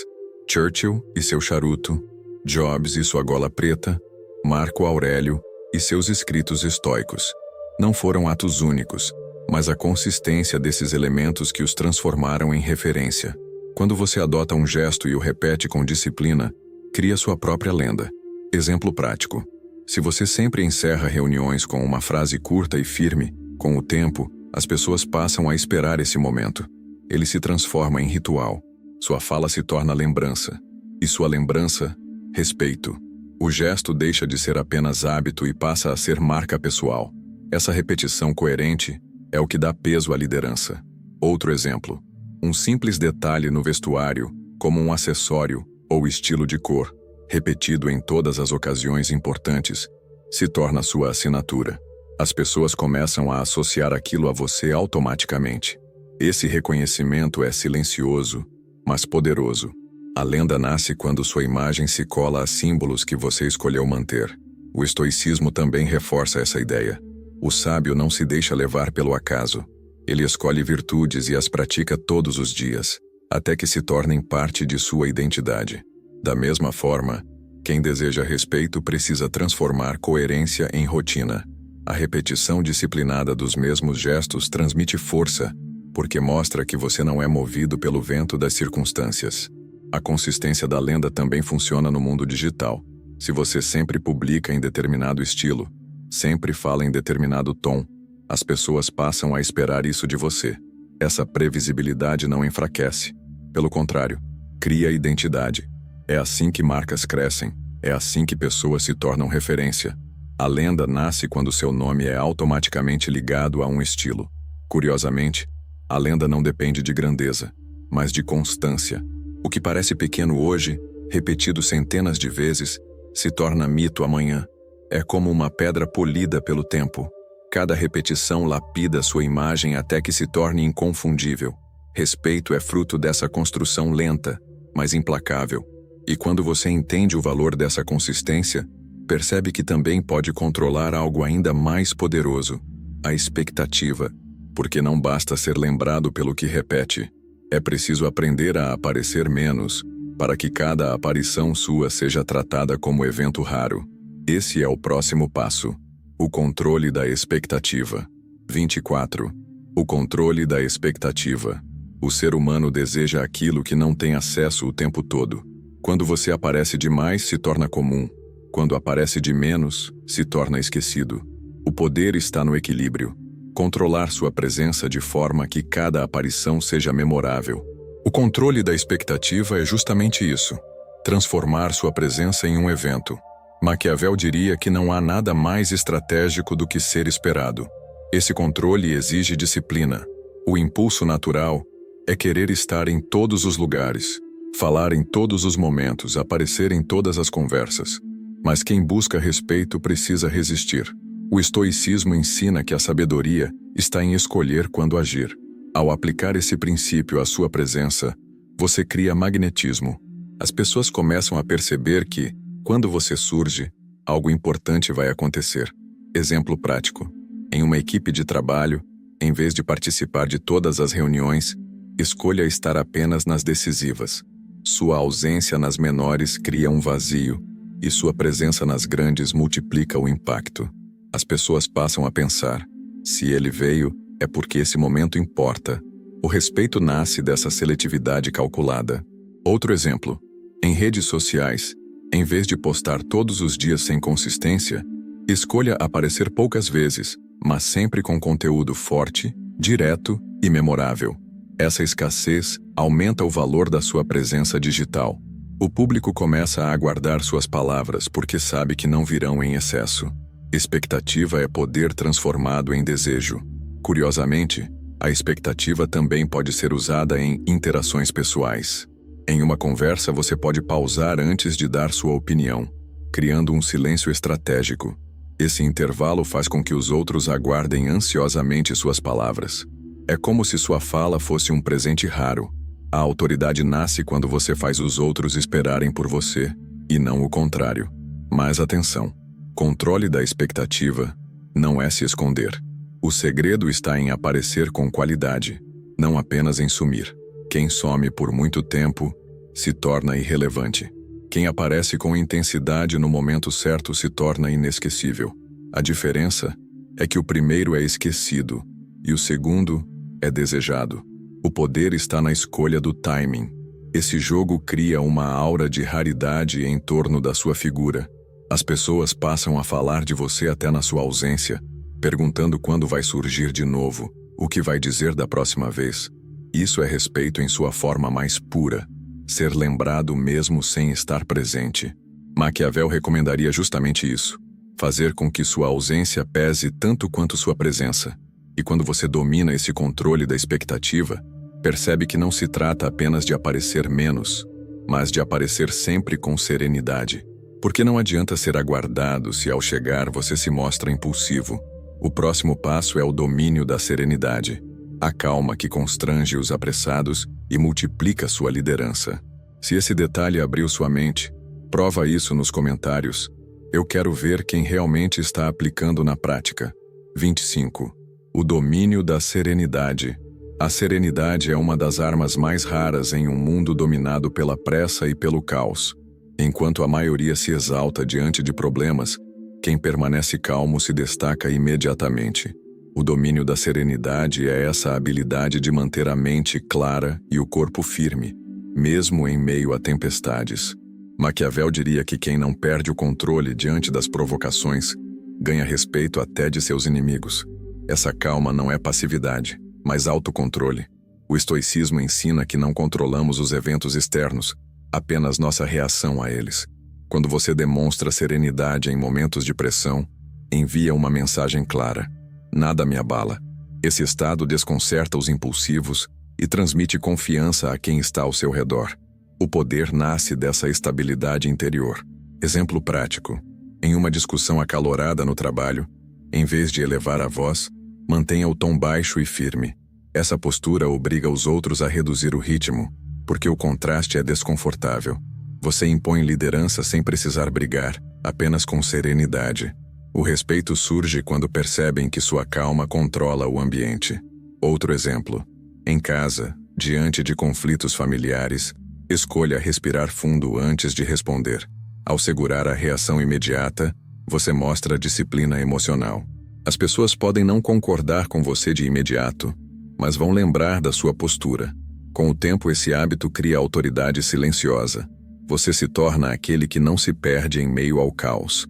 Churchill e seu charuto, Jobs e sua gola preta, Marco Aurélio e seus escritos estoicos. Não foram atos únicos, mas a consistência desses elementos que os transformaram em referência. Quando você adota um gesto e o repete com disciplina, cria sua própria lenda. Exemplo prático. Se você sempre encerra reuniões com uma frase curta e firme, com o tempo, as pessoas passam a esperar esse momento. Ele se transforma em ritual. Sua fala se torna lembrança. E sua lembrança, respeito. O gesto deixa de ser apenas hábito e passa a ser marca pessoal. Essa repetição coerente é o que dá peso à liderança. Outro exemplo. Um simples detalhe no vestuário, como um acessório ou estilo de cor, repetido em todas as ocasiões importantes, se torna sua assinatura. As pessoas começam a associar aquilo a você automaticamente. Esse reconhecimento é silencioso, mas poderoso. A lenda nasce quando sua imagem se cola a símbolos que você escolheu manter. O estoicismo também reforça essa ideia. O sábio não se deixa levar pelo acaso. Ele escolhe virtudes e as pratica todos os dias, até que se tornem parte de sua identidade. Da mesma forma, quem deseja respeito precisa transformar coerência em rotina. A repetição disciplinada dos mesmos gestos transmite força, porque mostra que você não é movido pelo vento das circunstâncias. A consistência da lenda também funciona no mundo digital. Se você sempre publica em determinado estilo, sempre fala em determinado tom, as pessoas passam a esperar isso de você. Essa previsibilidade não enfraquece. Pelo contrário, cria identidade. É assim que marcas crescem. É assim que pessoas se tornam referência. A lenda nasce quando seu nome é automaticamente ligado a um estilo. Curiosamente, A lenda não depende de grandeza, mas de constância. O que parece pequeno hoje, repetido centenas de vezes, se torna mito amanhã. É como uma pedra polida pelo tempo. Cada repetição lapida sua imagem até que se torne inconfundível. Respeito é fruto dessa construção lenta, mas implacável. E quando você entende o valor dessa consistência, percebe que também pode controlar algo ainda mais poderoso: a expectativa. Porque não basta ser lembrado pelo que repete. É preciso aprender a aparecer menos, para que cada aparição sua seja tratada como evento raro. Esse é o próximo passo: o controle da expectativa. 24. O controle da expectativa. O ser humano deseja aquilo que não tem acesso o tempo todo. Quando você aparece demais, se torna comum. Quando aparece de menos, se torna esquecido. O poder está no equilíbrio. Controlar sua presença de forma que cada aparição seja memorável. O controle da expectativa é justamente isso: transformar sua presença em um evento. Maquiavel diria que não há nada mais estratégico do que ser esperado. Esse controle exige disciplina. O impulso natural é querer estar em todos os lugares, falar em todos os momentos, aparecer em todas as conversas. Mas quem busca respeito precisa resistir. O estoicismo ensina que a sabedoria está em escolher quando agir. Ao aplicar esse princípio à sua presença, você cria magnetismo. As pessoas começam a perceber que, quando você surge, algo importante vai acontecer. Exemplo prático: em uma equipe de trabalho, em vez de participar de todas as reuniões, escolha estar apenas nas decisivas. Sua ausência nas menores cria um vazio, e sua presença nas grandes multiplica o impacto. As pessoas passam a pensar: se ele veio, é porque esse momento importa. O respeito nasce dessa seletividade calculada. Outro exemplo: em redes sociais, em vez de postar todos os dias sem consistência, escolha aparecer poucas vezes, mas sempre com conteúdo forte, direto e memorável. Essa escassez aumenta o valor da sua presença digital. O público começa a aguardar suas palavras porque sabe que não virão em excesso. Expectativa é poder transformado em desejo. Curiosamente, a expectativa também pode ser usada em interações pessoais. Em uma conversa, você pode pausar antes de dar sua opinião, criando um silêncio estratégico. Esse intervalo faz com que os outros aguardem ansiosamente suas palavras. É como se sua fala fosse um presente raro. A autoridade nasce quando você faz os outros esperarem por você, e não o contrário. Mas atenção: controle da expectativa não é se esconder. O segredo está em aparecer com qualidade, não apenas em sumir. Quem some por muito tempo se torna irrelevante. Quem aparece com intensidade no momento certo se torna inesquecível. A diferença é que o primeiro é esquecido e o segundo é desejado. O poder está na escolha do timing. Esse jogo cria uma aura de raridade em torno da sua figura. As pessoas passam a falar de você até na sua ausência, perguntando quando vai surgir de novo, o que vai dizer da próxima vez. Isso é respeito em sua forma mais pura. Ser lembrado mesmo sem estar presente. Maquiavel recomendaria justamente isso: fazer com que sua ausência pese tanto quanto sua presença. E quando você domina esse controle da expectativa, percebe que não se trata apenas de aparecer menos, mas de aparecer sempre com serenidade. Porque não adianta ser aguardado se ao chegar você se mostra impulsivo. O próximo passo é o domínio da serenidade, a calma que constrange os apressados e multiplica sua liderança. Se esse detalhe abriu sua mente, prova isso nos comentários. Eu quero ver quem realmente está aplicando na prática. 25. O domínio da serenidade. A serenidade é uma das armas mais raras em um mundo dominado pela pressa e pelo caos. Enquanto a maioria se exalta diante de problemas, quem permanece calmo se destaca imediatamente. O domínio da serenidade é essa habilidade de manter a mente clara e o corpo firme, mesmo em meio a tempestades. Maquiavel diria que quem não perde o controle diante das provocações ganha respeito até de seus inimigos. Essa calma não é passividade, mas autocontrole. O estoicismo ensina que não controlamos os eventos externos, apenas nossa reação a eles. Quando você demonstra serenidade em momentos de pressão, envia uma mensagem clara: nada me abala. Esse estado desconcerta os impulsivos e transmite confiança a quem está ao seu redor. O poder nasce dessa estabilidade interior. Exemplo prático. Em uma discussão acalorada no trabalho, em vez de elevar a voz, mantenha o tom baixo e firme. Essa postura obriga os outros a reduzir o ritmo, porque o contraste é desconfortável. Você impõe liderança sem precisar brigar, apenas com serenidade. O respeito surge quando percebem que sua calma controla o ambiente. Outro exemplo. Em casa, diante de conflitos familiares, escolha respirar fundo antes de responder. Ao segurar a reação imediata, você mostra disciplina emocional. As pessoas podem não concordar com você de imediato, mas vão lembrar da sua postura. Com o tempo, esse hábito cria autoridade silenciosa. Você se torna aquele que não se perde em meio ao caos.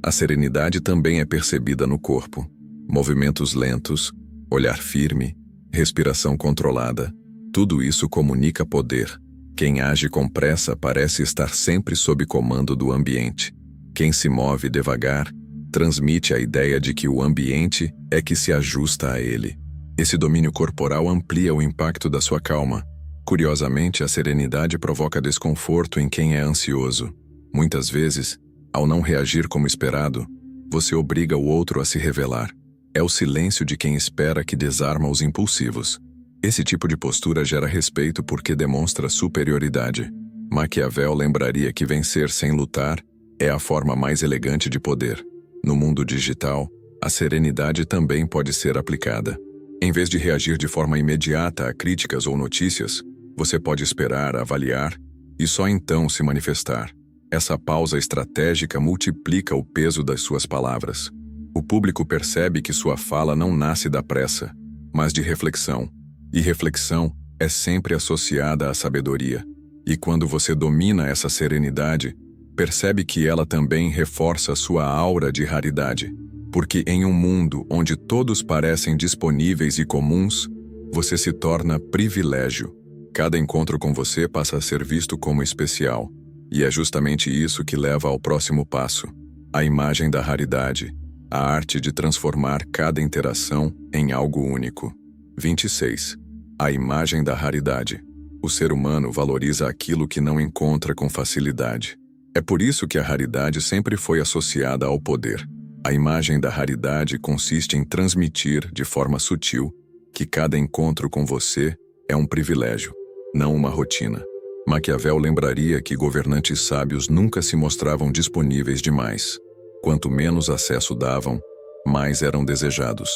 A serenidade também é percebida no corpo. Movimentos lentos, olhar firme, respiração controlada. Tudo isso comunica poder. Quem age com pressa parece estar sempre sob comando do ambiente. Quem se move devagar transmite a ideia de que o ambiente é que se ajusta a ele. Esse domínio corporal amplia o impacto da sua calma. Curiosamente, a serenidade provoca desconforto em quem é ansioso. Muitas vezes, ao não reagir como esperado, você obriga o outro a se revelar. É o silêncio de quem espera que desarma os impulsivos. Esse tipo de postura gera respeito porque demonstra superioridade. Maquiavel lembraria que vencer sem lutar é a forma mais elegante de poder. No mundo digital, a serenidade também pode ser aplicada. Em vez de reagir de forma imediata a críticas ou notícias, você pode esperar, avaliar e só então se manifestar. Essa pausa estratégica multiplica o peso das suas palavras. O público percebe que sua fala não nasce da pressa, mas de reflexão. E reflexão é sempre associada à sabedoria. E quando você domina essa serenidade, percebe que ela também reforça sua aura de raridade. Porque em um mundo onde todos parecem disponíveis e comuns, você se torna privilégio. Cada encontro com você passa a ser visto como especial. E é justamente isso que leva ao próximo passo. A imagem da raridade. A arte de transformar cada interação em algo único. 26. A imagem da raridade. O ser humano valoriza aquilo que não encontra com facilidade. É por isso que a raridade sempre foi associada ao poder. A imagem da raridade consiste em transmitir, de forma sutil, que cada encontro com você é um privilégio, não uma rotina. Maquiavel lembraria que governantes sábios nunca se mostravam disponíveis demais. Quanto menos acesso davam, mais eram desejados.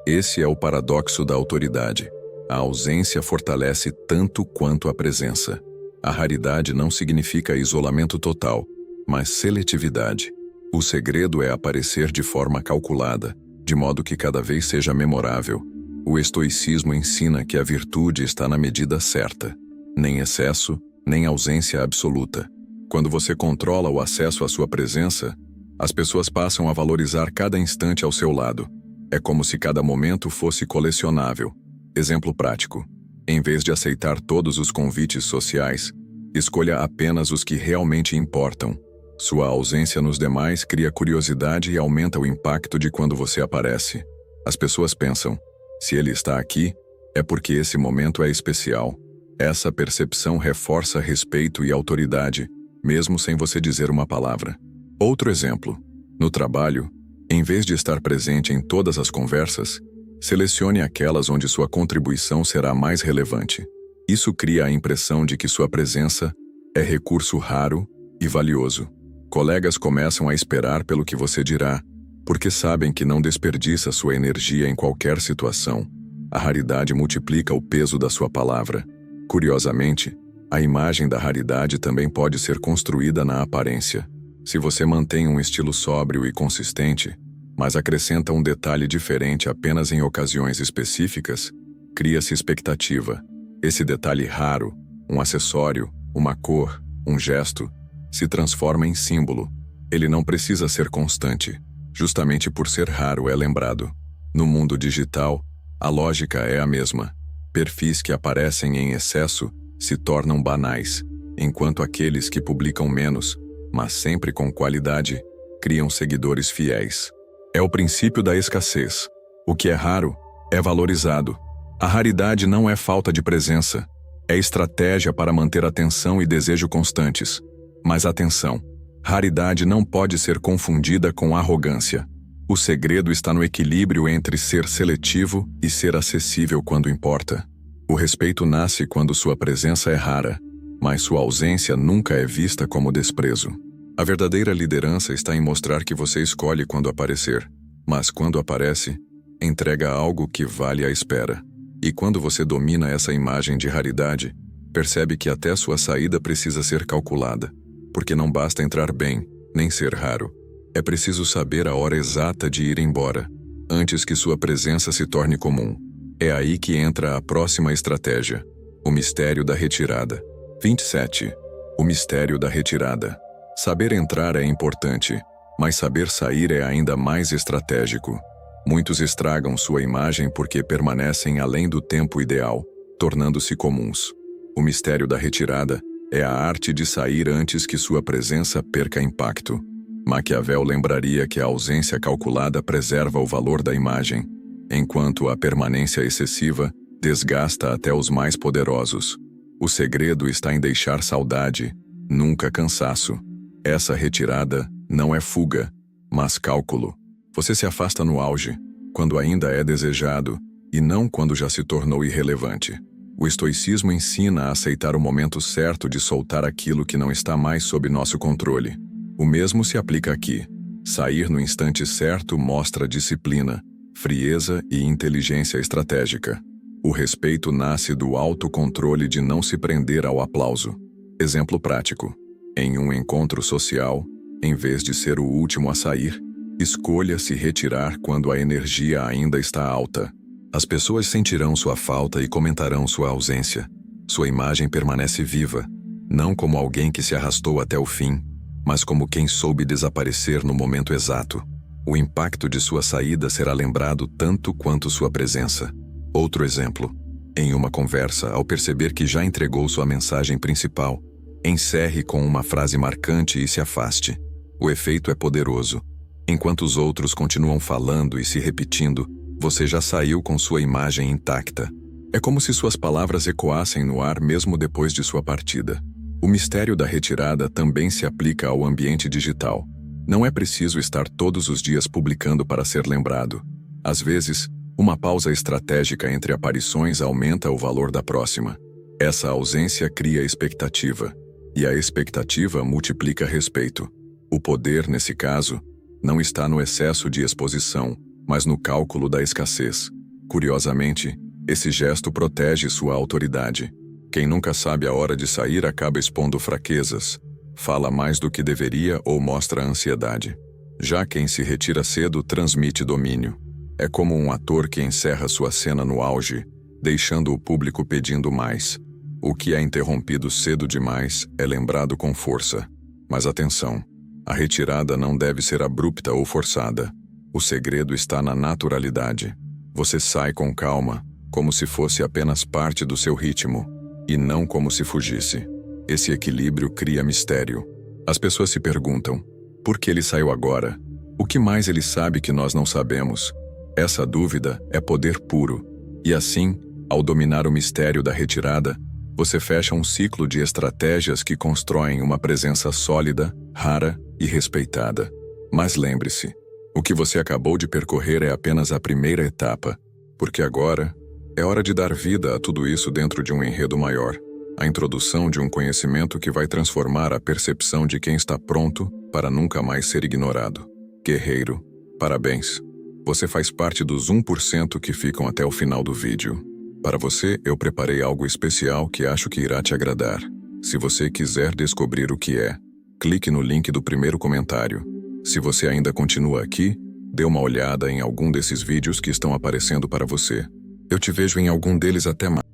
Esse é o paradoxo da autoridade. A ausência fortalece tanto quanto a presença. A raridade não significa isolamento total, mas seletividade. O segredo é aparecer de forma calculada, de modo que cada vez seja memorável. O estoicismo ensina que a virtude está na medida certa. Nem excesso, nem ausência absoluta. Quando você controla o acesso à sua presença, as pessoas passam a valorizar cada instante ao seu lado. É como se cada momento fosse colecionável. Exemplo prático. Em vez de aceitar todos os convites sociais, escolha apenas os que realmente importam. Sua ausência nos demais cria curiosidade e aumenta o impacto de quando você aparece. As pessoas pensam, se ele está aqui, é porque esse momento é especial. Essa percepção reforça respeito e autoridade, mesmo sem você dizer uma palavra. Outro exemplo. No trabalho, em vez de estar presente em todas as conversas, selecione aquelas onde sua contribuição será mais relevante. Isso cria a impressão de que sua presença é recurso raro e valioso. Colegas começam a esperar pelo que você dirá, porque sabem que não desperdiça sua energia em qualquer situação. A raridade multiplica o peso da sua palavra. Curiosamente, a imagem da raridade também pode ser construída na aparência. Se você mantém um estilo sóbrio e consistente, mas acrescenta um detalhe diferente apenas em ocasiões específicas, cria-se expectativa. Esse detalhe raro, um acessório, uma cor, um gesto, se transforma em símbolo. Ele não precisa ser constante. Justamente por ser raro é lembrado. No mundo digital, a lógica é a mesma. Perfis que aparecem em excesso se tornam banais, enquanto aqueles que publicam menos, mas sempre com qualidade, criam seguidores fiéis. É o princípio da escassez. O que é raro é valorizado. A raridade não é falta de presença, é estratégia para manter atenção e desejo constantes. Mas atenção, raridade não pode ser confundida com arrogância. O segredo está no equilíbrio entre ser seletivo e ser acessível quando importa. O respeito nasce quando sua presença é rara, mas sua ausência nunca é vista como desprezo. A verdadeira liderança está em mostrar que você escolhe quando aparecer, mas quando aparece, entrega algo que vale a espera. E quando você domina essa imagem de raridade, percebe que até sua saída precisa ser calculada, porque não basta entrar bem, nem ser raro. É preciso saber a hora exata de ir embora, antes que sua presença se torne comum. É aí que entra a próxima estratégia, o mistério da retirada. 27. O mistério da retirada. Saber entrar é importante, mas saber sair é ainda mais estratégico. Muitos estragam sua imagem porque permanecem além do tempo ideal, tornando-se comuns. O mistério da retirada é a arte de sair antes que sua presença perca impacto. Maquiavel lembraria que a ausência calculada preserva o valor da imagem, enquanto a permanência excessiva desgasta até os mais poderosos. O segredo está em deixar saudade, nunca cansaço. Essa retirada não é fuga, mas cálculo. Você se afasta no auge, quando ainda é desejado, e não quando já se tornou irrelevante. O estoicismo ensina a aceitar o momento certo de soltar aquilo que não está mais sob nosso controle. O mesmo se aplica aqui. Sair no instante certo mostra disciplina, frieza e inteligência estratégica. O respeito nasce do autocontrole de não se prender ao aplauso. Exemplo prático. Em um encontro social, em vez de ser o último a sair, escolha se retirar quando a energia ainda está alta. As pessoas sentirão sua falta e comentarão sua ausência. Sua imagem permanece viva, não como alguém que se arrastou até o fim, mas como quem soube desaparecer no momento exato. O impacto de sua saída será lembrado tanto quanto sua presença. Outro exemplo. Em uma conversa, ao perceber que já entregou sua mensagem principal, encerre com uma frase marcante e se afaste. O efeito é poderoso. Enquanto os outros continuam falando e se repetindo, você já saiu com sua imagem intacta. É como se suas palavras ecoassem no ar mesmo depois de sua partida. O mistério da retirada também se aplica ao ambiente digital. Não é preciso estar todos os dias publicando para ser lembrado. Às vezes, uma pausa estratégica entre aparições aumenta o valor da próxima. Essa ausência cria expectativa, e a expectativa multiplica respeito. O poder, nesse caso, não está no excesso de exposição, mas no cálculo da escassez. Curiosamente, esse gesto protege sua autoridade. Quem nunca sabe a hora de sair acaba expondo fraquezas, fala mais do que deveria ou mostra ansiedade. Já quem se retira cedo transmite domínio. É como um ator que encerra sua cena no auge, deixando o público pedindo mais. O que é interrompido cedo demais é lembrado com força. Mas atenção, a retirada não deve ser abrupta ou forçada. O segredo está na naturalidade. Você sai com calma, como se fosse apenas parte do seu ritmo, e não como se fugisse. Esse equilíbrio cria mistério. As pessoas se perguntam, por que ele saiu agora? O que mais ele sabe que nós não sabemos? Essa dúvida é poder puro. E assim, ao dominar o mistério da retirada, você fecha um ciclo de estratégias que constroem uma presença sólida, rara e respeitada. Mas lembre-se, o que você acabou de percorrer é apenas a primeira etapa, porque agora é hora de dar vida a tudo isso dentro de um enredo maior. A introdução de um conhecimento que vai transformar a percepção de quem está pronto para nunca mais ser ignorado. Guerreiro, parabéns! Você faz parte dos 1% que ficam até o final do vídeo. Para você, eu preparei algo especial que acho que irá te agradar. Se você quiser descobrir o que é, clique no link do primeiro comentário. Se você ainda continua aqui, dê uma olhada em algum desses vídeos que estão aparecendo para você. Eu te vejo em algum deles até mais.